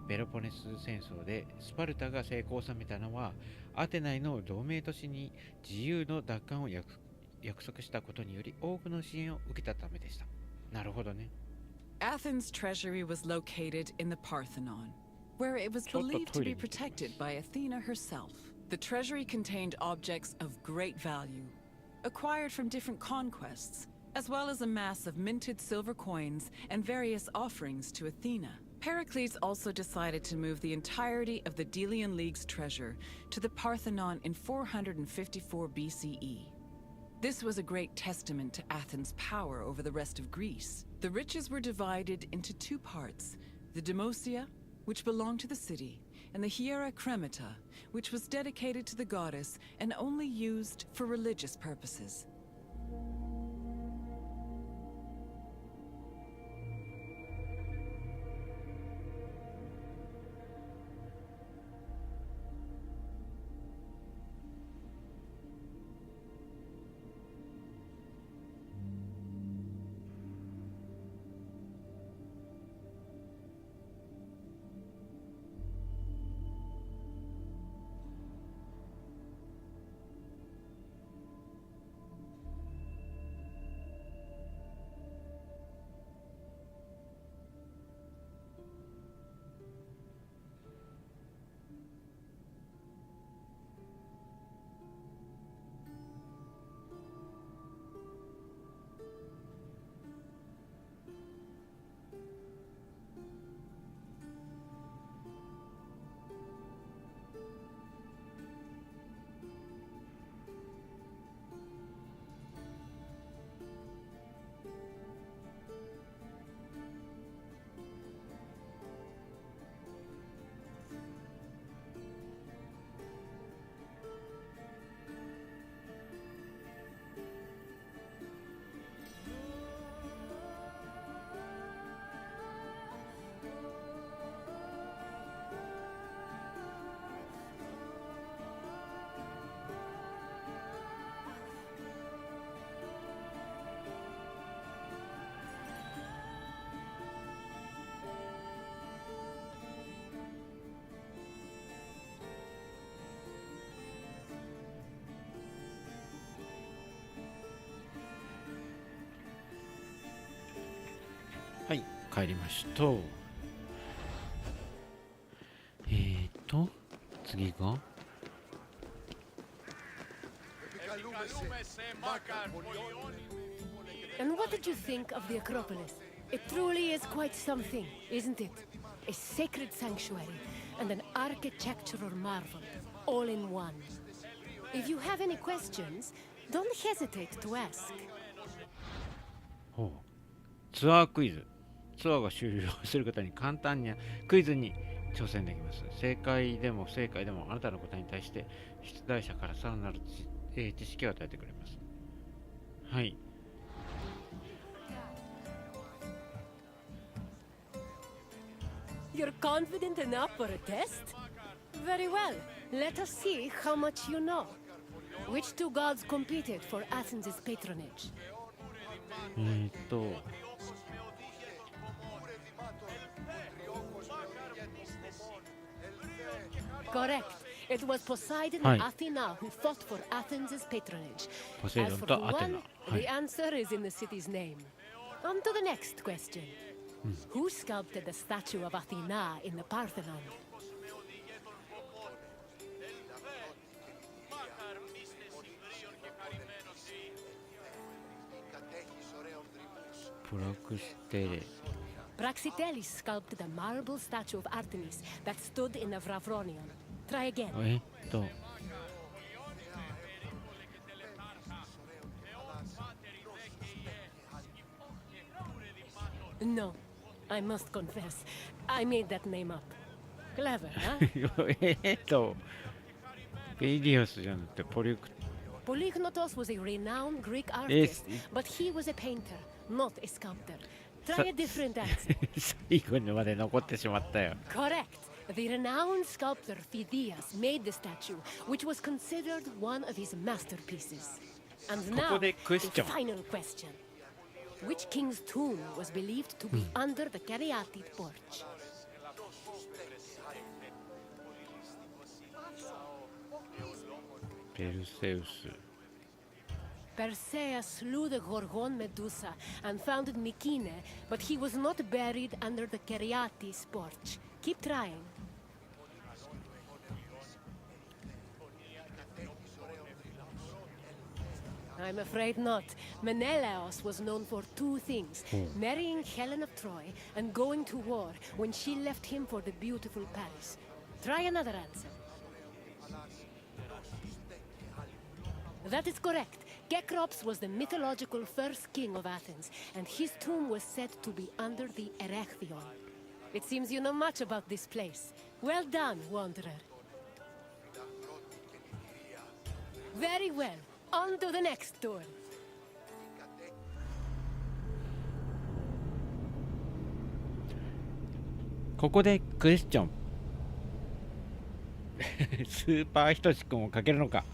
Speaker 1: ペロポネス戦争でスパルタが成功を収めたのは、アテナイの同盟都市に自由の奪還を約束したことにより、多くの支援を受けたためでした。なるほどね。
Speaker 4: Athens' treasury was located in the Parthenon, where it was
Speaker 1: ちょっと
Speaker 4: believed
Speaker 1: ト
Speaker 4: to
Speaker 1: イレ
Speaker 4: be
Speaker 1: に行ってきます。
Speaker 4: protected by Athena herself. The treasury contained objects of great value, acquired from different conquests, as well as a mass of minted silver coins and various offerings to Athena. Pericles also decided to move the entirety of the Delian League's treasure to the Parthenon in 454 BCE. This was a great testament to Athens' power over the rest of Greece. The riches were divided into two parts: the Demosia, which belonged to the city, and the Hiera Cremata, which was dedicated to the goddess and only used for religious purposes.
Speaker 1: はい、帰りました。次が
Speaker 3: And what did you think of the Acropolis? It truly is quite something, isn't it? A sacred sanctuary and an architectural marvel, all in one. If you have any questions, don't hesitate to ask.
Speaker 1: ほう、ツアークイズ。ツアーが終了する方に簡単にクイズに挑戦できます。正解でも不正解でもあなたの答えに対して出題者からさらなる知識を与えてくれます。はい。
Speaker 3: You're confident enough for a test? Very well. Let us see how much you know. Which two gods competed for Athens' patronage? Correct. It was Poseidon and Athena who fought for Athens' patronage. As for the one, the answer is in the city's name. On to the next question. Who sculpted the statue of Athena in the Parthenon? Praxiteles sculpted a marble statue of Artemis that stood in the Vravronion. Try again. No, I must confess, I made that name up. Clever, huh? Polygnotos was a renowned Greek artist, but he was a painter, not a sculptor. Try a different answer. Correct. The renowned sculptor Phidias made the statue, which was considered one of his masterpieces. And now, the final question. Which king's tomb was believed to be under the Caryatid porch? Perseus slew the Gorgon Medusa and founded Mykene, but he was not buried under the Caryatid porch. Keep trying. I'm afraid not. Menelaus was known for two things: marrying Helen of Troy and going to war when she left him for the beautiful Paris. Try another answer. That is correct. Cecrops was the mythological first king of Athens, and his tomb was said to be under the Erechtheion. It seems you know much about this place. Well done, wanderer. Very well. On to the next door.
Speaker 1: ここでクエスチョン。スーパーひとしくんをかけるのか。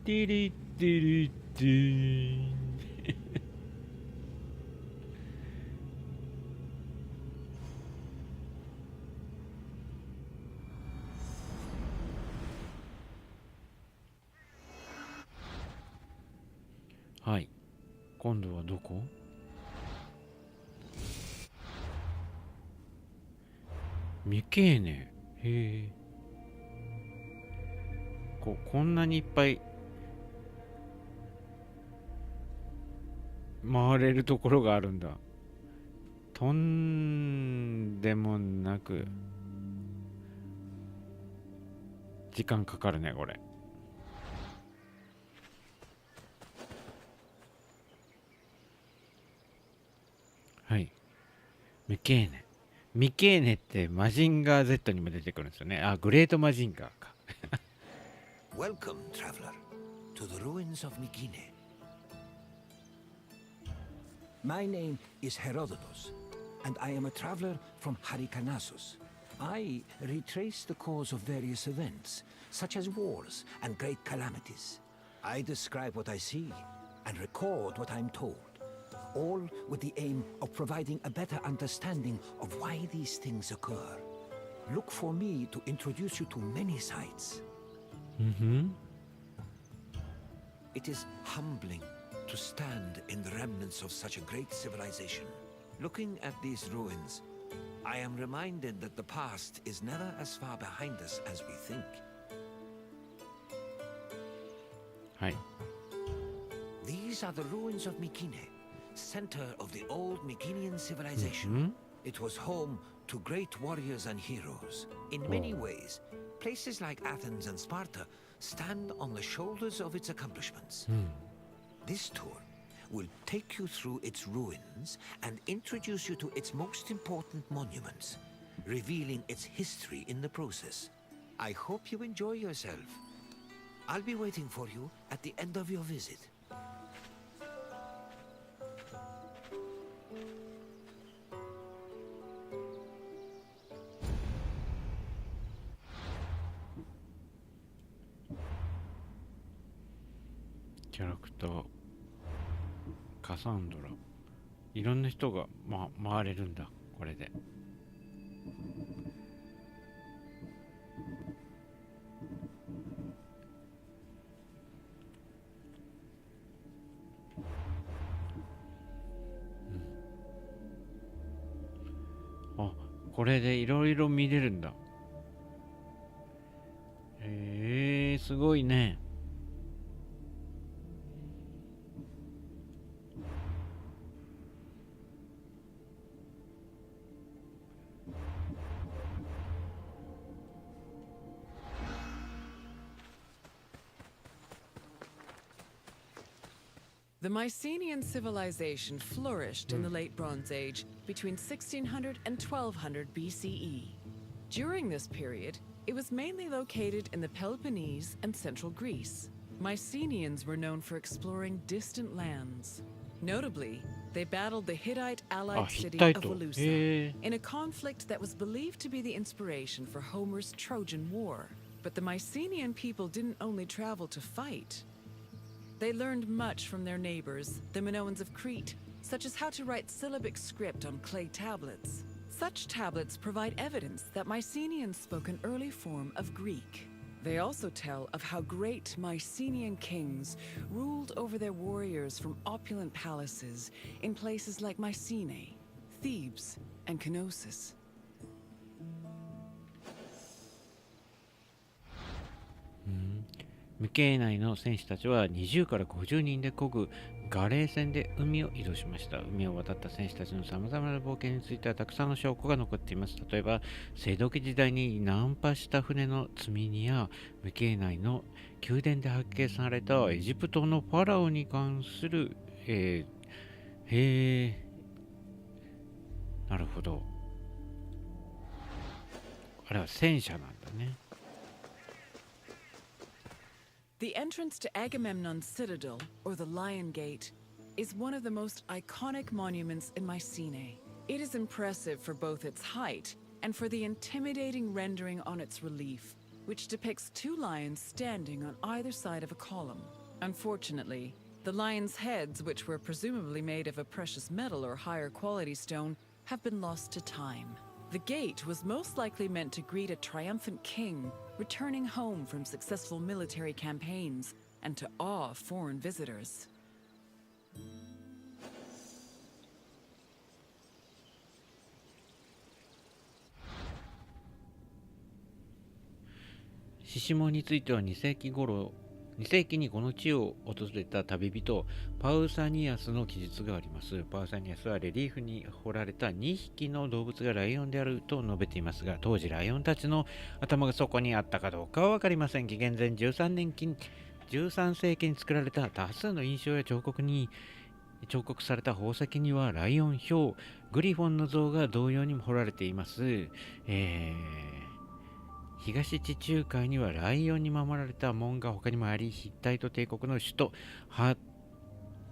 Speaker 1: ティリティリティーン。はい。今度はどこ？ミケーネ。へえ。こんなにいっぱい回れるところがあるんだ。とんでもなく時間かかるね、これ。はい。ミケーネ。ミケーネってマジンガー Z にも出てくるんですよね。あ、グレートマジンガーか。
Speaker 7: Welcome, traveler, to the ruins of Mykene. My name is Herodotus, and I am a traveler from Halicarnassus. I retrace the cause of various events, such as wars and great calamities. I describe what I see and record what I'm told.All with the aim of providing a better understanding of why these things occur. Look for me to introduce you to many sites. It is humbling to stand in the remnants of such a great civilization. Looking at these ruins, I am reminded that the past is never as far behind us as we think.
Speaker 1: はい。
Speaker 7: These are the ruins of Mykene.Center of the old Mykenean civilization. It was home to great warriors and heroes. In many ways, places like Athens and Sparta stand on the shoulders of its accomplishments. This tour will take you through its ruins and introduce you to its most important monuments, revealing its history in the process. I hope you enjoy yourself. I'll be waiting for you at the end of your visit.
Speaker 1: キャラクターカサンドラ、いろんな人が、回れるんだこれで。あ、これでいろいろ見れるんだ。すごいね。
Speaker 4: The Mycenaean civilization flourished in the Late Bronze Age between 1600 and 1200 BCE. During this period, it was mainly located in the Peloponnese and central Greece. Mycenaeans were known for exploring distant lands. Notably, they battled the Hittite allied city of Valusa in a conflict that was believed to be the inspiration for Homer's Trojan War. But the Mycenaean people didn't only travel to fight.They learned much from their neighbors, the Minoans of Crete, such as how to write syllabic script on clay tablets. Such tablets provide evidence that Mycenaeans spoke an early form of Greek. They also tell of how great Mycenaean kings ruled over their warriors from opulent palaces in places like Mycenae, Thebes, and Knossos.
Speaker 1: 無形内の戦士たちは20から50人で漕ぐガレー船で海を移動しました。海を渡った戦士たちのさまざまな冒険についてはたくさんの証拠が残っています。例えば、青銅器時代に難破した船の積み荷や、無形内の宮殿で発見されたエジプトのファラオに関する、なるほど。あれは戦車なんだね。
Speaker 4: The entrance to Agamemnon's citadel, or the Lion Gate, is one of the most iconic monuments in Mycenae. It is impressive for both its height and for the intimidating rendering on its relief, which depicts two lions standing on either side of a column. Unfortunately, the lions' heads, which were presumably made of a precious metal or higher quality stone, have been lost to time. The gate was most likely meant to greet a triumphant king returning home from successful military campaigns and to awe foreign visitors.
Speaker 1: 獅子門については2世紀にこの地を訪れた旅人パウサニアスの記述があります。パウサニアスはレリーフに彫られた2匹の動物がライオンであると述べていますが、当時ライオンたちの頭がそこにあったかどうかは分かりません。紀元前13世紀に作られた多数の印象や彫刻された宝石にはライオン、ヒョウ、グリフォンの像が同様にも彫られています。東地中海にはライオンに守られた門が他にもあり、ヒッタイト帝国の首都ハッ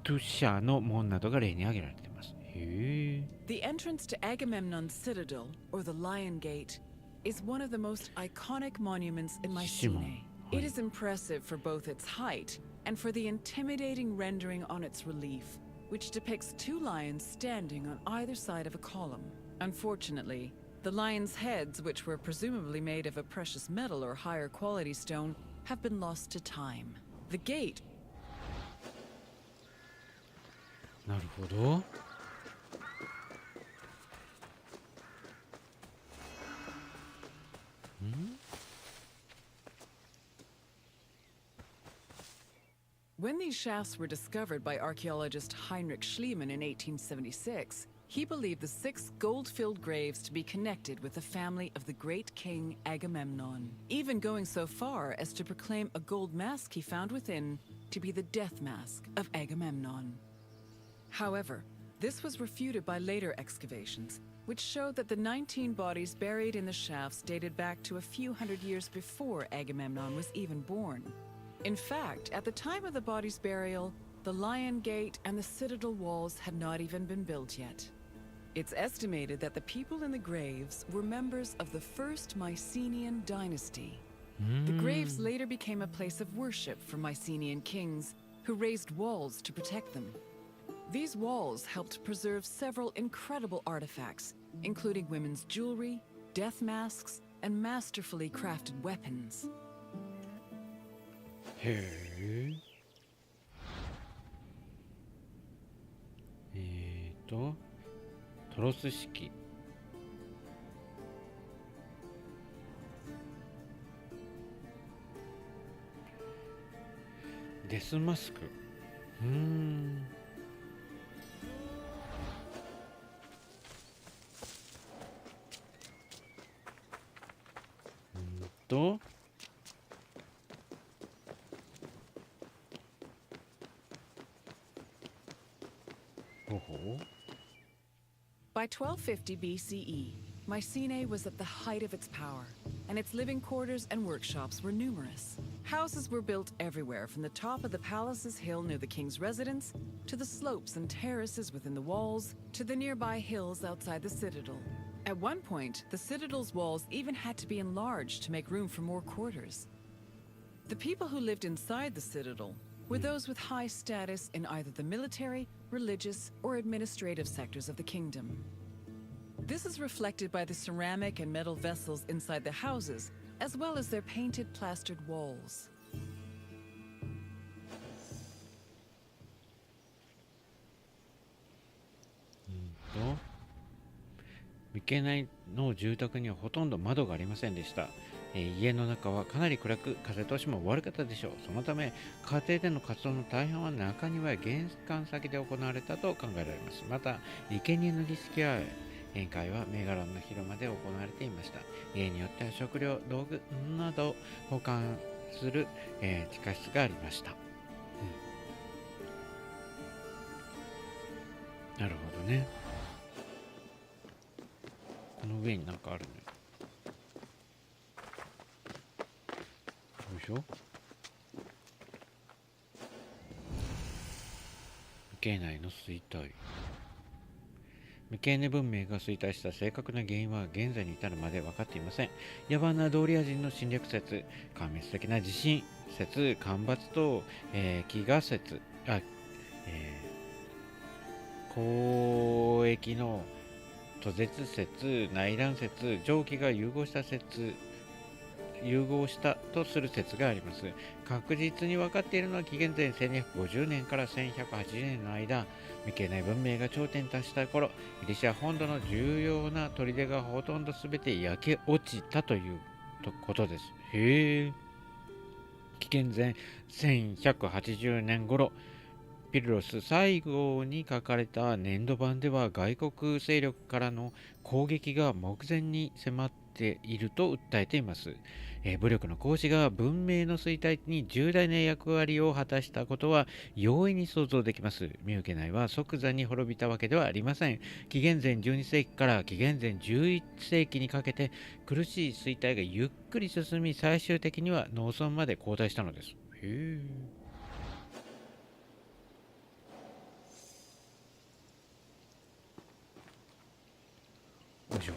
Speaker 1: トゥシャの門などが例に挙げられています。
Speaker 4: The entrance to Agamemnon's citadel, or the Lion Gate, is one of the most iconic monuments in Mycenae. It is impressive for both its height and for the intimidating rendering on its relief, which depicts two lions standing on either side of a column. Unfortunately, the lions' heads, which were presumably made of a precious metal or higher quality stone, have been lost to time. The gate.
Speaker 1: なるほど。
Speaker 4: When these shafts were discovered by archaeologist Heinrich Schliemann in 1876, he believed the 6 gold-filled graves to be connected with the family of the great king Agamemnon, even going so far as to proclaim a gold mask he found within to be the death mask of Agamemnon. However, this was refuted by later excavations, which showed that the 19 bodies buried in the shafts dated back to a few hundred years before Agamemnon was even born. In fact, at the time of the body's burial, the Lion Gate and the citadel walls had not even been built yet. It's estimated that the people in the graves were members of the first Mycenaean dynasty. The graves later became a place of worship for Mycenaean kings, who raised walls to protect them. These walls helped preserve several incredible artifacts, including women's jewelry, death masks, and masterfully crafted weapons.
Speaker 1: へえ。トロス式。デスマスク。
Speaker 4: By 1250 BCE, Mycenae was at the height of its power, and its living quarters and workshops were numerous. Houses were built everywhere, from the top of the palace's hill near the king's residence, to the slopes and terraces within the walls, to the nearby hills outside the citadel. At one point, the citadel's walls even had to be enlarged to make room for more quarters. The people who lived inside the citadel were those with high status in either the military, religious, or administrative sectors of the kingdom. This is reflected by the ceramic and metal vessels inside the houses, as well as their painted plastered walls.
Speaker 1: ミケナイの住宅にはほとんど窓がありませんでした。家の中はかなり暗く、風通しも悪かったでしょう。そのため家庭での活動の大半は中庭や玄関先で行われたと考えられます。また生贄の儀式や宴会はメガロンの広間で行われていました。家によっては食料、道具などを保管する、地下室がありました。なるほどね。この上になんかあるね。よいしょ。無形内の衰退。無形ネ文明が衰退した正確な原因は現在に至るまで分かっていません。野蛮なドーリア人の侵略説、壊滅的な地震説、干ばつと、飢餓説、交易の途絶説、内乱説、蒸気が融合したとする説があります。確実に分かっているのは紀元前1250年から1180年の間、未形内文明が頂点に達した頃、ギリシャ本土の重要な砦がほとんど全て焼け落ちたということです。へえ。紀元前1180年頃、ピルロス最後に書かれた粘土板では外国勢力からの攻撃が目前に迫っていると訴えています。武力の行使が文明の衰退に重大な役割を果たしたことは容易に想像できます。ミューケ内は即座に滅びたわけではありません。紀元前12世紀から紀元前11世紀にかけて苦しい衰退がゆっくり進み、最終的には農村まで後退したのです。へー。よいしょ。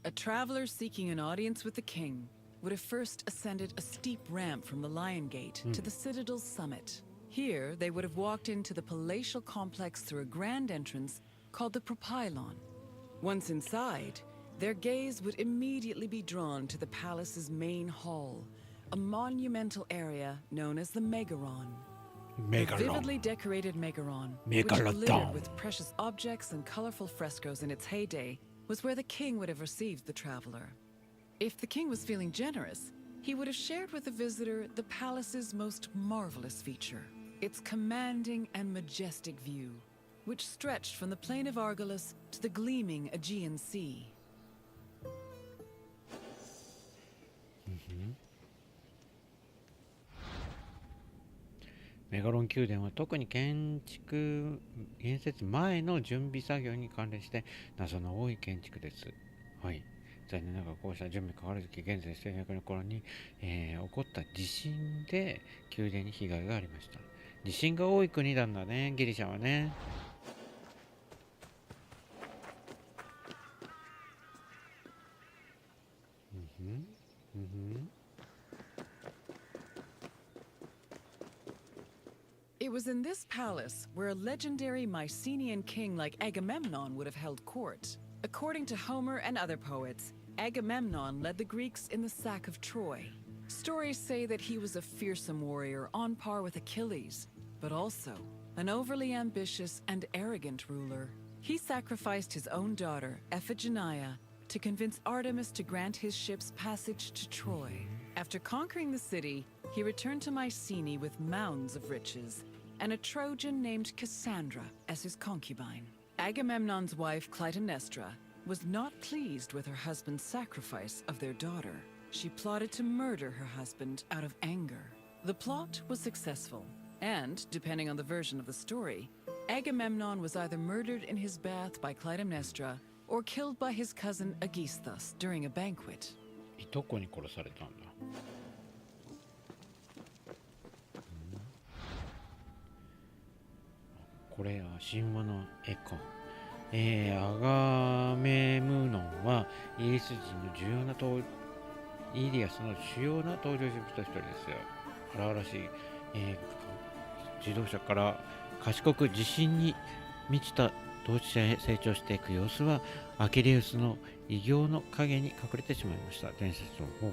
Speaker 4: A traveler seeking an audience with the king would have first ascended a steep ramp from the Lion Gate to the citadel's summit. Here, they would have walked into the palatial complex through a grand entrance called the Propylon. Once inside, their gaze would immediately be drawn to the palace's main hall, a monumental area known as the Megaron. The vividly decorated Megaron, which glittered with precious objects and colorful frescoes in its heyday, was where the king would have received the traveler. If the king was feeling generous, he would have shared with the visitor the palace's most marvelous feature, its commanding and majestic view, which stretched from the plain of Argolis to the gleaming Aegean Sea.
Speaker 1: メガロン宮殿は特に建設前の準備作業に関連して謎の多い建築です。はい。残念ながらこうした準備がかかる時、現在1200年頃に、起こった地震で宮殿に被害がありました。地震が多い国なんだね、ギリシャはね。
Speaker 4: It was in this palace where a legendary Mycenaean king like Agamemnon would have held court. According to Homer and other poets, Agamemnon led the Greeks in the sack of Troy. Stories say that he was a fearsome warrior on par with Achilles, but also an overly ambitious and arrogant ruler. He sacrificed his own daughter, Iphigenia, to convince Artemis to grant his ship's passage to Troy. After conquering the city, he returned to Mycenae with mounds of riches, and a Trojan named Cassandra as his concubine. Agamemnon's wife Clytemnestra was not pleased with her husband's sacrifice of their daughter. She plotted to murder her husband out of anger. The plot was successful, and, depending on the version of the story, Agamemnon was either murdered in his bath by Clytemnestra or killed by his cousin Aegisthus during a banquet.
Speaker 1: いとこに殺されたんだ。これは神話の絵か。アガメムノンはイギリス人の重要なイリアスの主要な登場人物の一人ですよ。荒々しい、自動車から賢く自信に満ちた統治者へ成長していく様子はアキレウスの偉業の陰に隠れてしまいました。伝説の方。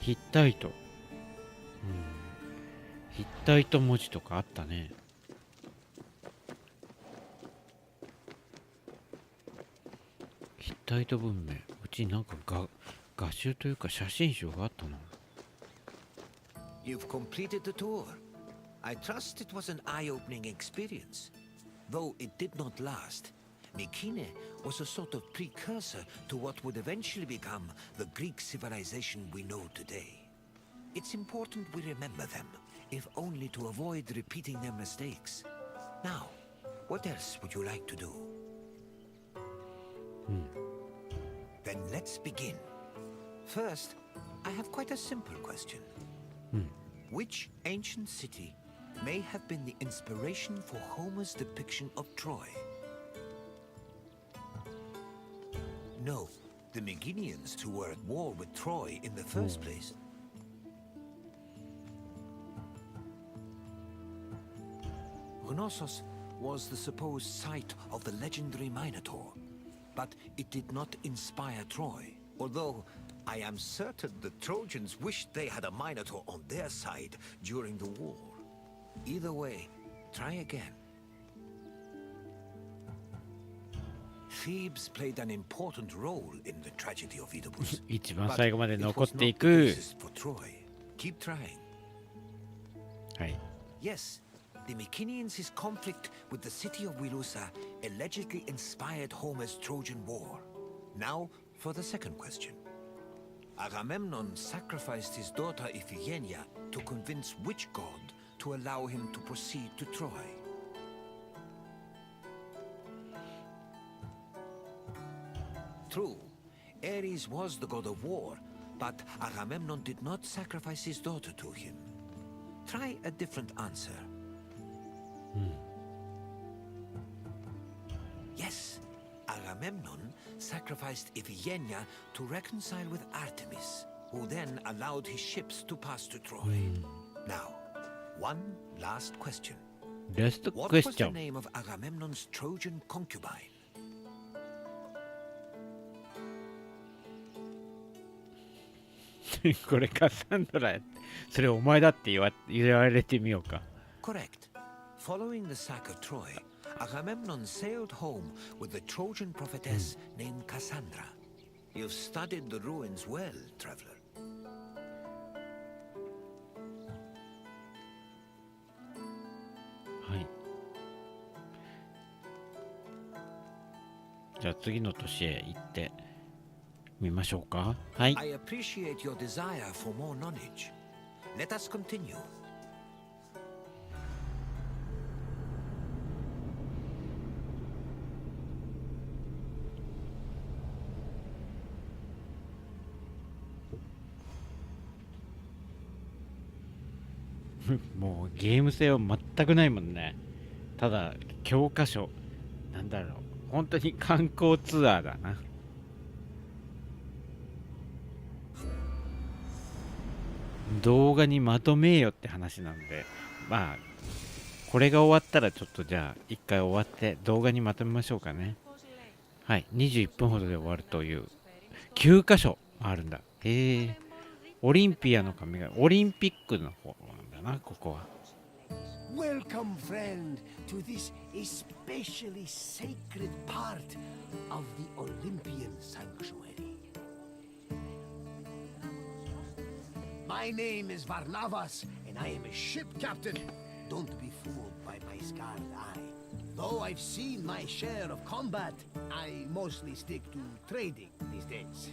Speaker 1: ヒッタイト。ヒッタイト文字とかあったね。ヒッタイト文明、うちなんか画集というか写真集があったな。
Speaker 7: You've completed the tour. I trust it was an eye-opening experience. Though it did not last, Mykine was a sort of precursor to what would eventually become the Greek civilization we know today. It's important we remember them, if only to avoid repeating their mistakes. Now, what else would you like to do? Then let's begin. First, I have quite a simple question. Which ancient city may have been the inspiration for Homer's depiction of Troy? No, the Meginians who were at war with Troy in the first place. Knossos was the supposed site of the legendary Minotaur, but it did not inspire Troy, although I am certain the Trojans wished they had a Minotaur on their side during the war. Either way, try again. Thebes played an important role in the tragedy of Oedipus.
Speaker 1: 一番最後まで
Speaker 7: But
Speaker 1: 残
Speaker 7: it
Speaker 1: っ
Speaker 7: was
Speaker 1: てい
Speaker 7: not the
Speaker 1: く。
Speaker 7: basis for Troy. Keep trying.
Speaker 1: はい。
Speaker 7: Yes, the Mycenaeans' conflict with the city of Wilusa allegedly inspired Homer's Trojan War. Now, for the second question. Agamemnon sacrificed his daughter Iphigenia to convince which god to allow him to proceed to Troy? True, Ares was the god of war, but Agamemnon did not sacrifice his daughter to him. Try a different answer. Yes, Agamemnon sacrificed Iphigenia to reconcile with Artemis, who then allowed his ships to pass to Troy. Now, one last question.
Speaker 1: Last
Speaker 7: What was the
Speaker 1: question.
Speaker 7: name of Agamemnon's Trojan concubine?
Speaker 1: これカサンドラやって、それお前だって言われてみようか。
Speaker 7: Correct. Following the sack of Troy, Agamemnon sailed home with the Trojan prophetess named Cassandra. You've studied the ruins well, traveler.
Speaker 1: はい。じゃあ次の年へ行ってみましょうか。はい。
Speaker 7: I appreciate your desire for more knowledge. Let us continue.
Speaker 1: もうゲーム性は全くないもんね。ただ教科書なんだろう、本当に観光ツアーだな。動画にまとめよって話なんで、まあこれが終わったらちょっとじゃあ一回終わって動画にまとめましょうかね。はい、21分ほどで終わるという9箇所あるんだ。へえ。オリンピアの神がオリンピックの方なんだな、ここは。
Speaker 8: Welcome, friend, to this especially sacred part of the Olympian sanctuary. My name is Varnavas, and I am a ship captain. Don't be fooled by my scarred eye. Though I've seen my share of combat, I mostly stick to trading these days.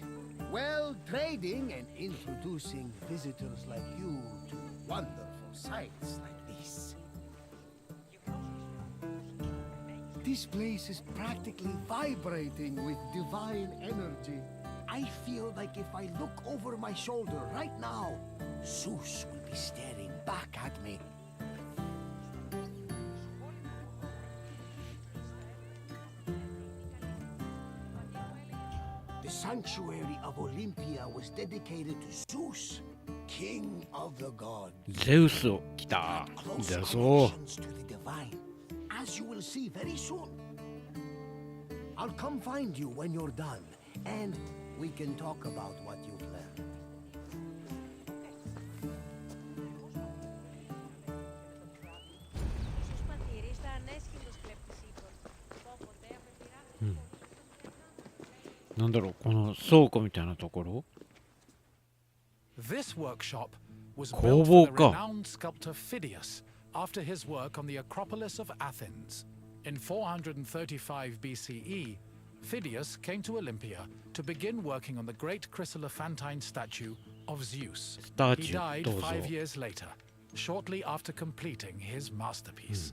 Speaker 8: Well, trading and introducing visitors like you to wonderful sights like this. This place is practically vibrating with divine energy. I feel like if I look over my shoulder right now, Zeus will be staring back at me. The sanctuary of Olympia was dedicated to Zeus, king of the gods.
Speaker 1: ゼウスを来た。
Speaker 8: Close
Speaker 1: ゼウスを。
Speaker 8: connections to the divine, as you will see very soon. I'll come find you when you're done, and we can talk about what you've learned.
Speaker 1: なんだろう、この倉庫みたいなところ。
Speaker 2: This workshop was
Speaker 1: 工
Speaker 2: built
Speaker 1: 房
Speaker 2: for the
Speaker 1: か。
Speaker 2: renowned sculptor Phidias after his work on the Acropolis of Athens. In 435 BCE, Phidias came to Olympia to begin working on the great chryselephantine statue of Zeus. He died 5 years later, shortly after completing his masterpiece.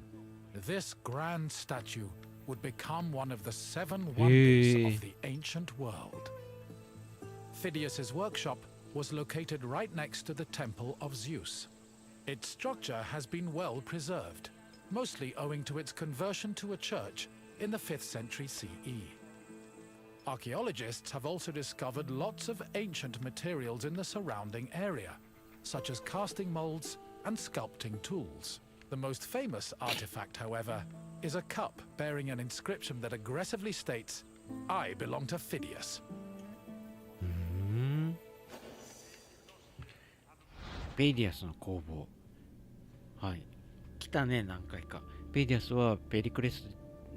Speaker 2: This grand statue would become one of the 7 wonders of the ancient world. Phidias's workshop was located right next to the temple of Zeus. Its structure has been well preserved, mostly owing to its conversion to a church in the 5th century CE. Archaeologists have also discovered lots of ancient materials in the surrounding area, such as casting molds and sculpting tools. The most famous artifact, however, is a cup bearing an inscription that aggressively states, "I belong to Phidias."
Speaker 1: ペイディアスの工房。はい。来たね、何回か。ペイディアスはペリクレス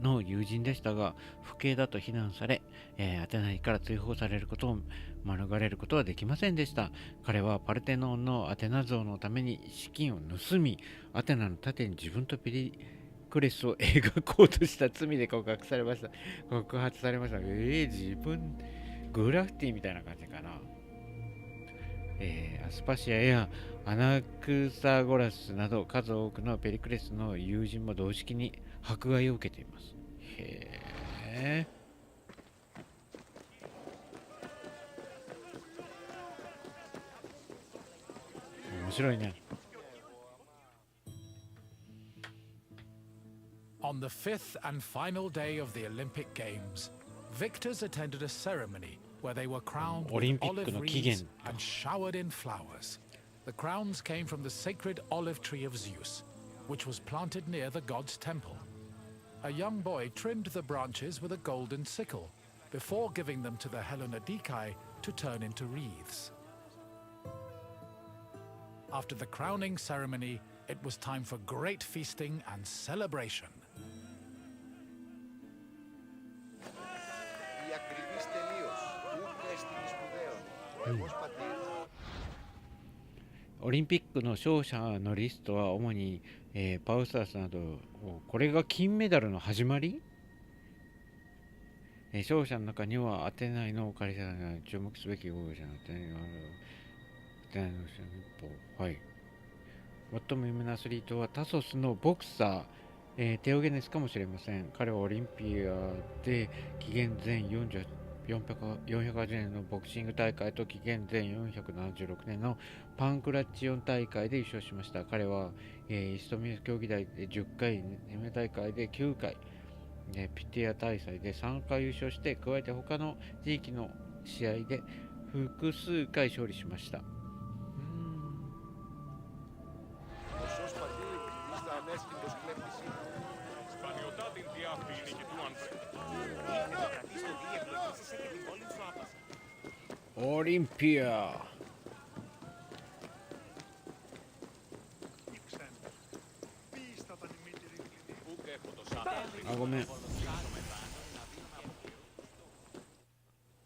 Speaker 1: の友人でしたが、不敬だと非難され、アテナイから追放されることを免れることはできませんでした。彼はパルテノンのアテナ像のために資金を盗み、アテナの盾に自分とペリクレスを描こうとした罪で告発されました。自分、グラフィティみたいな感じかな。アスパシアやアナクサゴラスなど数多くのペリクレスの友人も同時に迫害を受けています。へえ。面白いね。
Speaker 2: On the 5th and final day of the Olympic Games, victors attended a ceremony where they were crowned with olive wreaths and showered in flowers. The crowns came from the sacred olive tree of Zeus, which was planted near the god's temple. A young boy trimmed the branches with a golden sickle before giving them to the Hellenodikai to turn into wreaths. After the crowning ceremony, it was time for great feasting and celebration.
Speaker 1: オリンピックの勝者のリストは主に、パウサースなど、これが金メダルの始まり、勝者の中にはアテナイのオカリサが注目すべき王者のアテナイのはい。最も有名なアスリートはタソスのボクサー、テオゲネスかもしれません。彼はオリンピアで紀元前480年のボクシング大会と紀元前476年のパンクラチオン大会で優勝しました。彼は、イストミア競技大で10回、ネメ大会で9回、ピティア大祭で3回優勝して、加えて他の地域の試合で複数回勝利しました。オリンピア。あ、ごめん。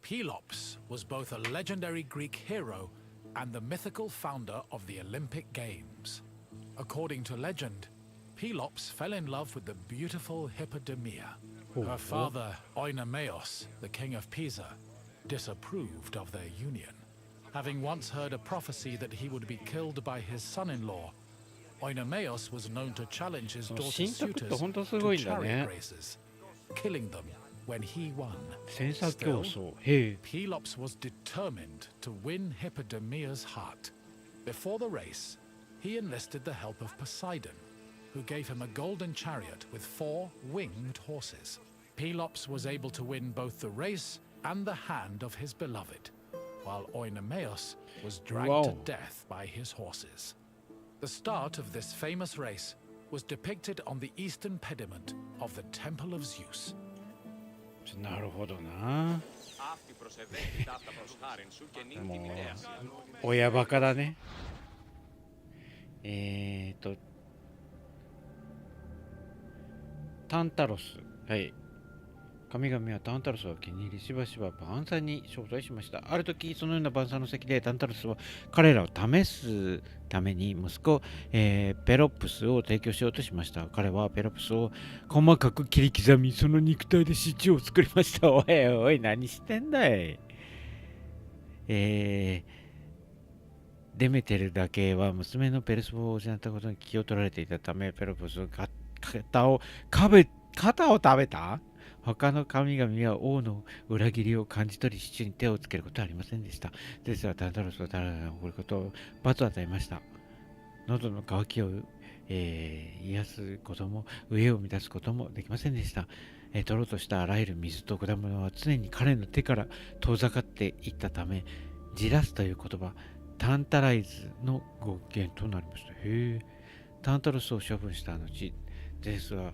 Speaker 2: Pelops was both a legendary Greek hero and the mythical founder of the Olympic Games. According to legend, Pelops fell in love with the beautiful Hippodamia. Her father, Oinomaeos, the king of Pisa, disapproved of their union. Having once heard a prophecy that he would be killed by his son-in-law, Oinomaeos was known to challenge his daughter's suitors to chariot races, killing them when he won. Still, Pelops was determined to win Hippodamia's heart. Before the race, he enlisted the help of Poseidon, who gave him a golden chariot with 4 winged horses. Pelops was able to win both the race and the hand of his beloved, while Oinomaeos was dragged to death by his horses. The start of this famous race was depicted on the eastern pediment of the Temple of Zeus.
Speaker 1: なるほどな。もう親バカだね。タンタロス、はい。神々はタンタロスを気に入りしばしば晩餐に招待しました。ある時そのような晩餐の席でタンタロスは彼らを試すために息子、ペロップスを提供しようとしました。彼はペロップスを細かく切り刻み、その肉体でシチューを作りました。おいおい、何してんだい。デメテルだけは娘のペルスボを失ったことに気を取られていたため、ペロップスの肩を食べた。他の神々は王の裏切りを感じ取り、シチューに手をつけることはありませんでした。ですが、タンタロスはタララが怒ることを罰を与えました。喉の渇きを、癒すことも、飢えを満たすこともできませんでした。取ろうとしたあらゆる水と果物は常に彼の手から遠ざかっていったため、じらすという言葉、タンタライズの語源となりました。タンタロスを処分した後、ゼウスは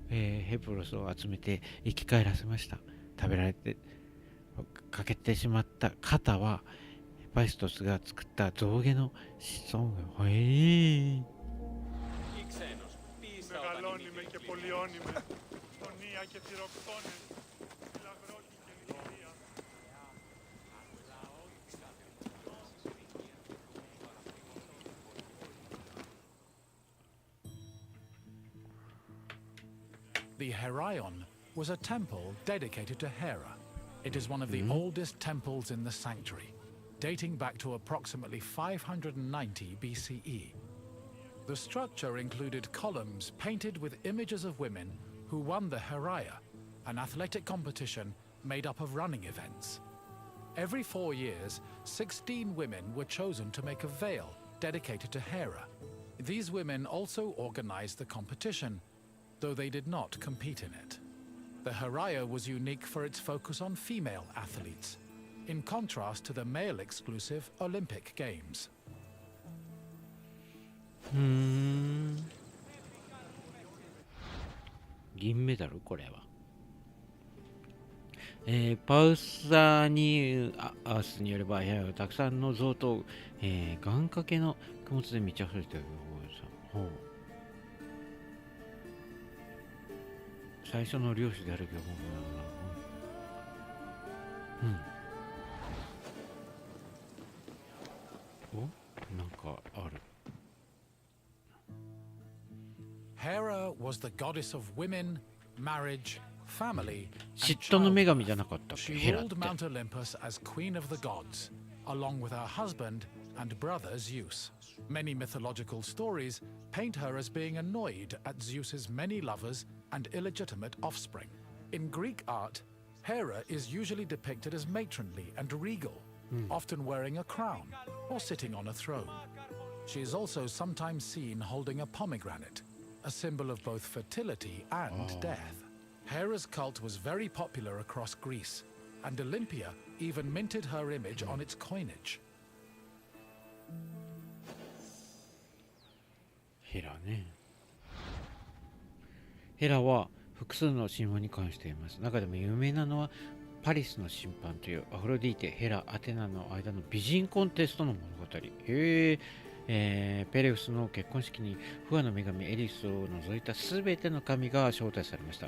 Speaker 1: ヘプロスを集めて生き返らせました。食べられて欠けてしまった肩はヘパイストスが作った象牙の子孫が
Speaker 6: Μεγαλώνυμε και πολιώνυμε, τονία και θηροκτώνε, φυλαγρόκη και λιθορία.
Speaker 2: The Heraion was a temple dedicated to Hera. It is one of the oldest temples in the sanctuary, dating back to approximately 590 BCE. The structure included columns painted with images of women who won the Heraia, an athletic competition made up of running events. Every 4 years, 16 women were chosen to make a veil dedicated to Hera. These women also organized the competition, though they did not compete in it. The Heraia was unique for its focus on female athletes, in contrast to the male-exclusive Olympic Games.
Speaker 1: 銀メダルこれは。パウサニアスによれば、たくさんの象と、願掛けの供物で満ち溢れている。最初の漁師であるけど、なんかある。
Speaker 2: Hera was the goddess of women, marriage, family,
Speaker 1: 嫉妬の女神じゃなかったっけ、
Speaker 2: She
Speaker 1: ヘラっ
Speaker 2: ruled
Speaker 1: て。
Speaker 2: Mount Olympus as queen of the gods, along with her husband and brother Zeus. Many mythological stories paint her as being annoyed at Zeus's many lovers and illegitimate offspring. In Greek art, Hera is usually depicted as matronly and regal, often wearing a crown or sitting on a throne. She is also sometimes seen holding a pomegranate, a symbol of both fertility and death. Hera's cult was very popular across Greece, and Olympia even minted her image on its coinage.
Speaker 1: ヘラね。ヘラは複数の神話に関しています。中でも有名なのはパリスの審判というアフロディーテ、ヘラ、アテナの間の美人コンテストの物語。ペレウスの結婚式に不破の女神エリスを除いた全ての神が招待されました。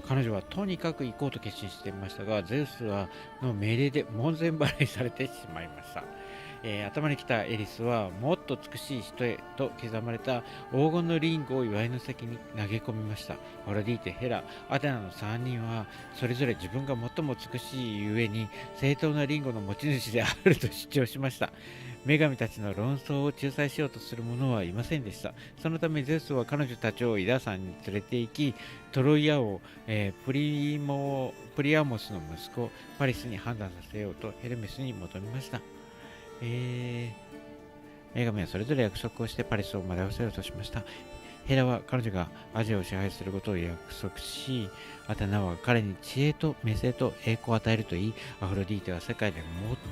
Speaker 1: 彼女はとにかく行こうと決心していましたが、ゼウスの命令で門前払いされてしまいました。頭に来たエリスはもっと美しい人へと刻まれた黄金のリンゴを祝いの席に投げ込みました。アフロディーテ、ヘラ、アテナの3人はそれぞれ自分が最も美しいゆえに正当なリンゴの持ち主であると主張しました。女神たちの論争を仲裁しようとする者はいませんでした。そのためゼウスは彼女たちをイダ山に連れて行き、トロイア王、プリアモスの息子パリスに判断させようとヘルメスに求めました。女神はそれぞれ約束をしてパリスを惑わせようとしました。ヘラは彼女がアジアを支配することを約束し、アテナは彼に知恵と名声と栄光を与えると言い、アフロディーテは世界で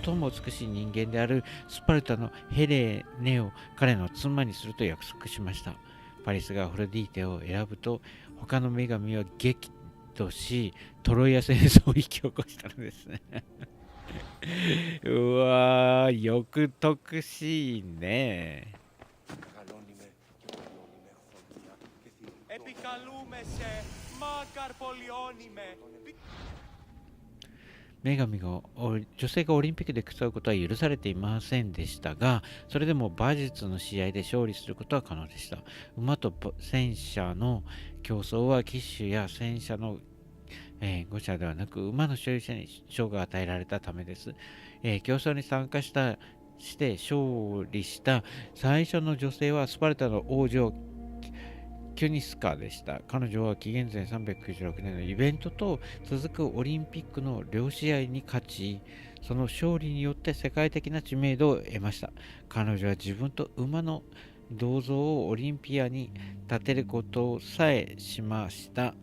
Speaker 1: 最も美しい人間であるスパルタのヘレネを彼の妻にすると約束しました。パリスがアフロディーテを選ぶと、他の女神は激怒し、トロイア戦争を引き起こしたのですね。うわー、欲得しいね。
Speaker 5: Επικαλούμε σε, μάκαρ πολιώνυμε.
Speaker 1: 女神が女性がオリンピックで競うことは許されていませんでしたが、それでも馬術の試合で勝利することは可能でした。馬と戦車の競争は騎手や戦車の誤射ではなく馬の所有者に賞が与えられたためです。競争に参加して勝利した最初の女性はスパルタの王女キュニスカでした。彼女は紀元前396年のイベントと続くオリンピックの両試合に勝ち、その勝利によって世界的な知名度を得ました。彼女は自分と馬の銅像をオリンピアに立てることさえしました。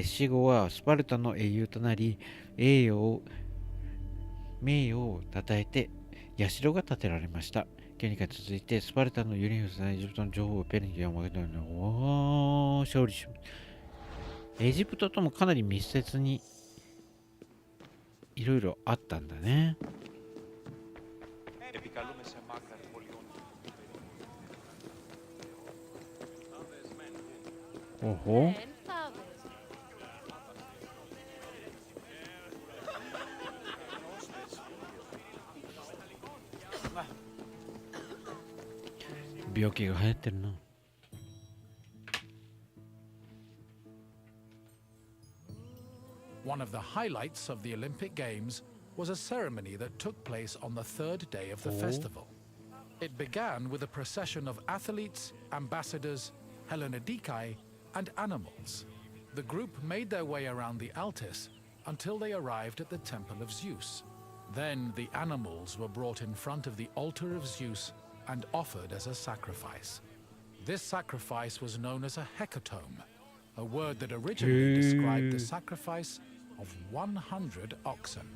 Speaker 1: 死後はスパルタの英雄となり、名誉を称えて社が建てられました。ケニカ続いてスパルタのユニフスエジプトの情報をペルニアを負けたの勝利し、エジプトともかなり密接にいろいろあったんだね。ほほ病気が流行ってるな。
Speaker 2: One of the highlights of the Olympic Games was a ceremony that took place on the third day of the festival. It began with a procession of athletes, ambassadors, Hellenodikai, and animals. The group made their way around the Altis until they arrived at the Temple of Zeus. Then the animals were brought in front of the altar of Zeus and offered as a sacrifice. This sacrifice was known as a hecatomb, a word that originally described the sacrifice of 100 oxen.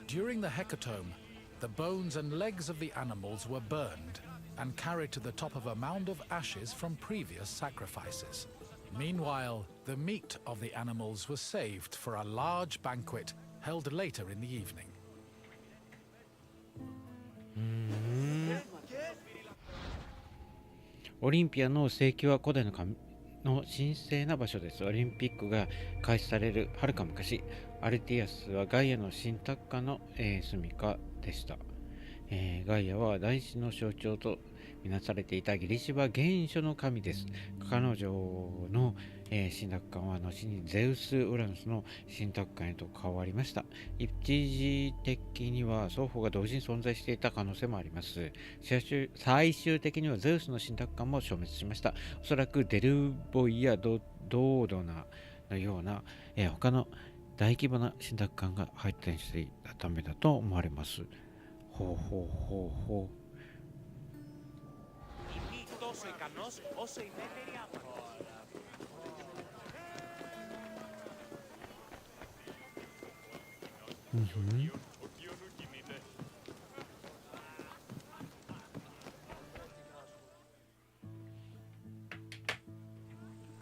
Speaker 2: During the hecatomb, the bones and legs of the animals were burned and carried to the top of a mound of ashes from previous sacrifices. Meanwhile, the meat of the animals was saved for a large banquet held later in the evening.
Speaker 1: オリンピアの聖域は古代の神の神聖な場所です。オリンピックが開始されるはるか昔、アルティアスはガイアの神託家の、住処でした。ガイアは大地の象徴とみなされていたギリシャ原初の神です。彼女の、神託官は後にゼウス・ウラヌスの神託官へと変わりました。一時的には双方が同時に存在していた可能性もあります。最終的にはゼウスの神託官も消滅しました。おそらくデルボイやドードナのような、他の大規模な神託官が発展していたためだと思われます。ほうほうほうほう。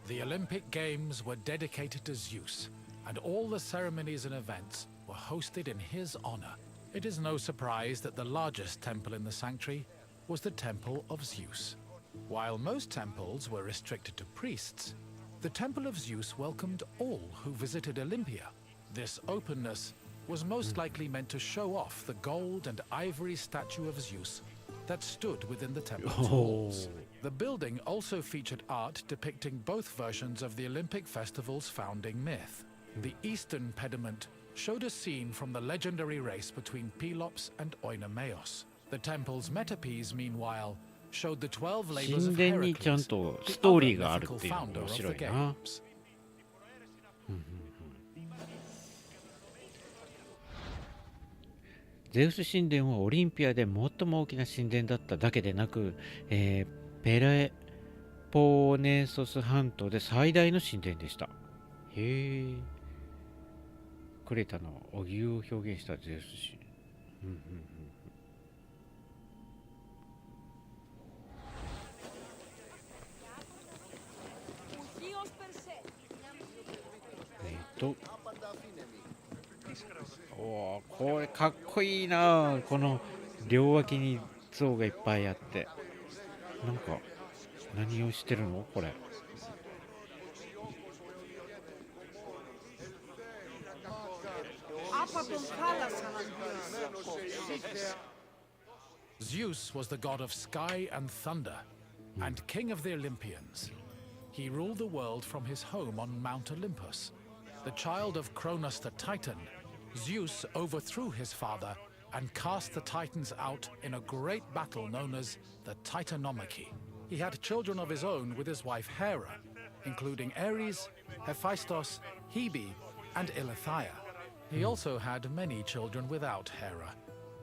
Speaker 2: The Olympic Games were dedicated to Zeus, and all the ceremonies and events were hosted in his honor. It is no surprise that the largest temple in the sanctuary was the Temple of Zeus. While most temples were restricted to priests, the Temple of Zeus welcomed all who visited Olympia. This openness was most likely meant to show off the gold and ivory statue of Zeus that stood within the temple's walls. The building also featured art depicting both versions of the Olympic festival's founding myth. The eastern pediment showed a scene from the legendary race between Pelops and Oinomaos. The temple's metapiece, meanwhile, showed the 12 labors of Heracles, the other mythical founder of the games.
Speaker 1: ゼウス神殿はオリンピアで最も大きな神殿だっただけでなく、ペレポネソス半島で最大の神殿でした。へえ。クレタのお牛を表現したゼウス神殿。おー、これかっこいいな。この両脇に像がいっぱいあって、なんか何をしてるのこれ。
Speaker 2: Zeus was the god of sky and thunder, and king of the Olympians. He ruled the world from his home on Mount Olympus. The child of Cronus the Titan, Zeus overthrew his father and cast the Titans out in a great battle known as the Titanomachy. He had children of his own with his wife Hera, including Ares, Hephaestus, Hebe, and Eileithyia. He also had many children without Hera,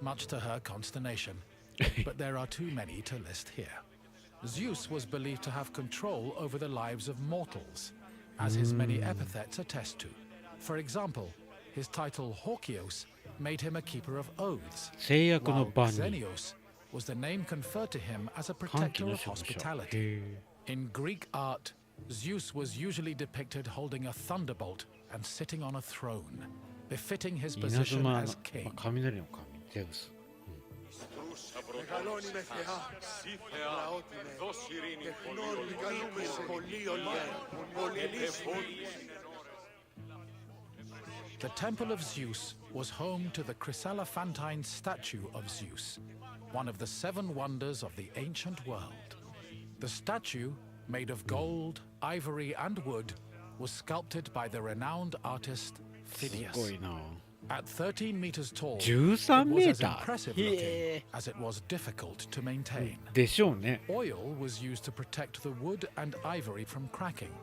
Speaker 2: much to her consternation, but there are too many to list here. Zeus was believed to have control over the lives of mortals, as his many epithets attest to. For example, his title Hawkios made him a keeper of oaths, while Xenios was the name conferred to him as a protector of hospitality. In Greek art, Zeus was usually depicted holding a thunderbolt and sitting on a throne, befitting his position as king. The Temple of Zeus was home to the chryselephantine statue of Zeus, one of the 7 wonders of the ancient world. The statue, made of gold, ivory, and wood, was sculpted by the renowned artist Phidias. At 13 meters tall, it was as impressive looking as it was difficult to maintain. Oil was used to protect the wood and ivory from cracking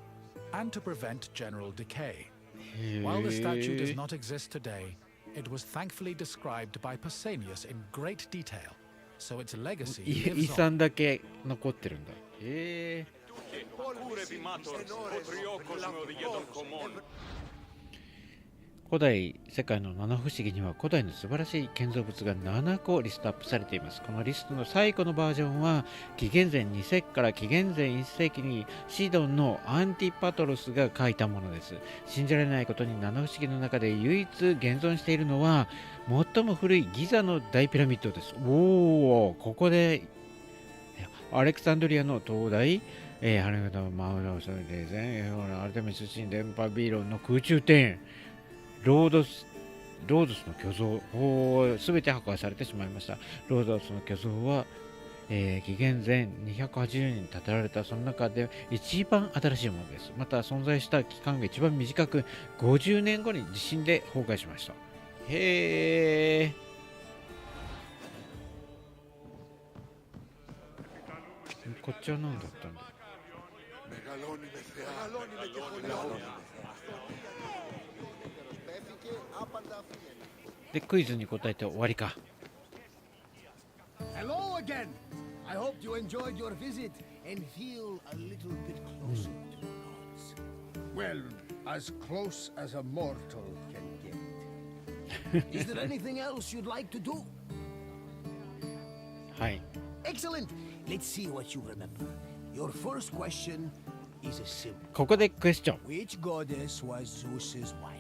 Speaker 2: and to prevent general decay. While the statue does not exist today, it was thankfully described by Pausanias in great detail, so its legacy lives on.
Speaker 1: 古代世界の七不思議には古代の素晴らしい建造物が7個リストアップされています。このリストの最古のバージョンは紀元前2世紀から紀元前1世紀にシドンのアンティパトロスが書いたものです。信じられないことに七不思議の中で唯一現存しているのは最も古いギザの大ピラミッドです。おお、ここでアレクサンドリアの灯台、ハレムドマウロスレゼン、アルテミス神殿、バビロンの空中庭園、ロードスの巨像すべて破壊されてしまいました。ロードスの巨像は、紀元前280年に建てられたその中で一番新しいものです。また存在した期間が一番短く50年後に地震で崩壊しました。へー、こっちは何だったんだ。でクイズに答えて終わりか。
Speaker 8: Hello again. I hope you enjoyed your visit and feel a little bit closer to the gods. Well, as close as a mortal can get. Is there anything else you'd like to do?
Speaker 1: はい。
Speaker 8: Excellent. Let's see what you remember. Your first question is a simple.
Speaker 1: ここでクエスチョン。
Speaker 8: Which goddess was Zeus's wife?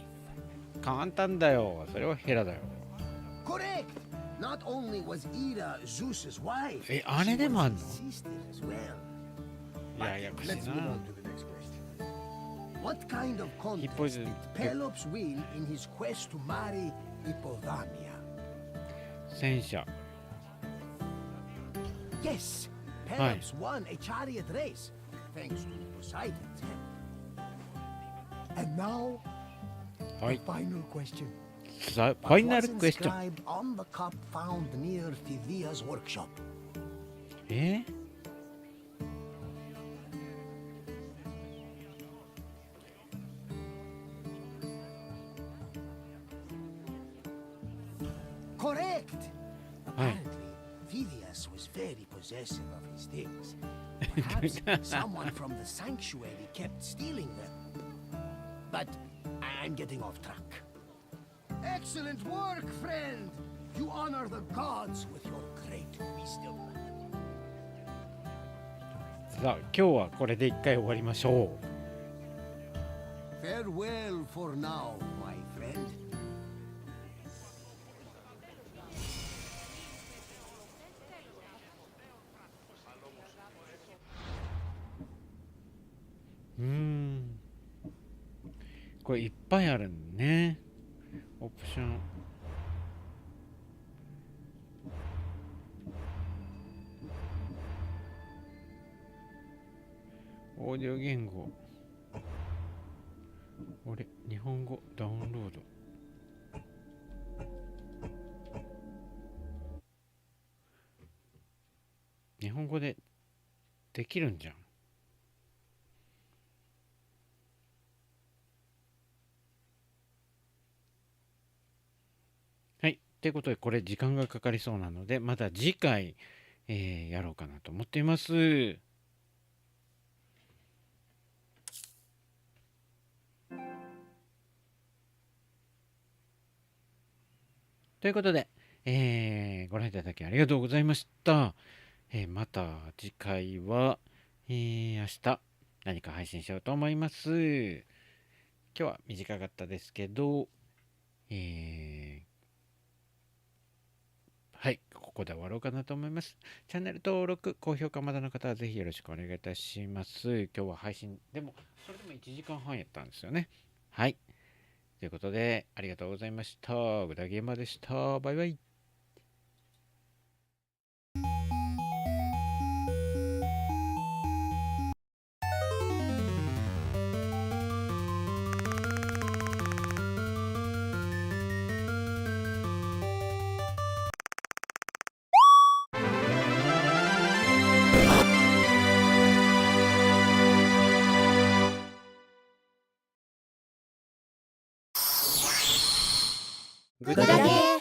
Speaker 1: 簡単だよ。それはヘラだよ。
Speaker 8: Correct. Not only was Ida Zeus's wife,
Speaker 1: 姉でもあんの？
Speaker 8: she was his sister as well.
Speaker 1: いやいや、
Speaker 8: Let's move on to the next question. What kind of contest did Pelops win in his quest to marry Hippodamia?
Speaker 1: 戦車。
Speaker 8: Yes, Pelops won a chariot race, thanks to Poseidon's help. And now, the final question.
Speaker 1: ファイナルクエスチョン。
Speaker 8: Inscribed on the cup found near Phidias' workshop. Correct. Apparently, Phidias was very possessive of his things. Perhaps someone from the sanctuary kept stealing them. But I'm getting off track. Excellent work, friend! You honor the gods with your great wisdom.
Speaker 1: さあ、今日はこれで一回終わりましょう。
Speaker 8: Farewell for now, my friend.
Speaker 1: これいっぱいあるんね。オプション。オーディオ言語。日本語ダウンロード。日本語でできるんじゃん。はい。ということで、これ時間がかかりそうなので、また次回、やろうかなと思っています。ということで、ご覧いただきありがとうございました。また次回は、明日何か配信しようと思います。今日は短かったですけど、はい、ここで終わろうかなと思います。チャンネル登録、高評価まだの方はぜひよろしくお願いいたします。今日は配信、それでも1時間半やったんですよね。はい。ということで、ありがとうございました。グダゲーマーでした。バイバイ。
Speaker 3: グダゲー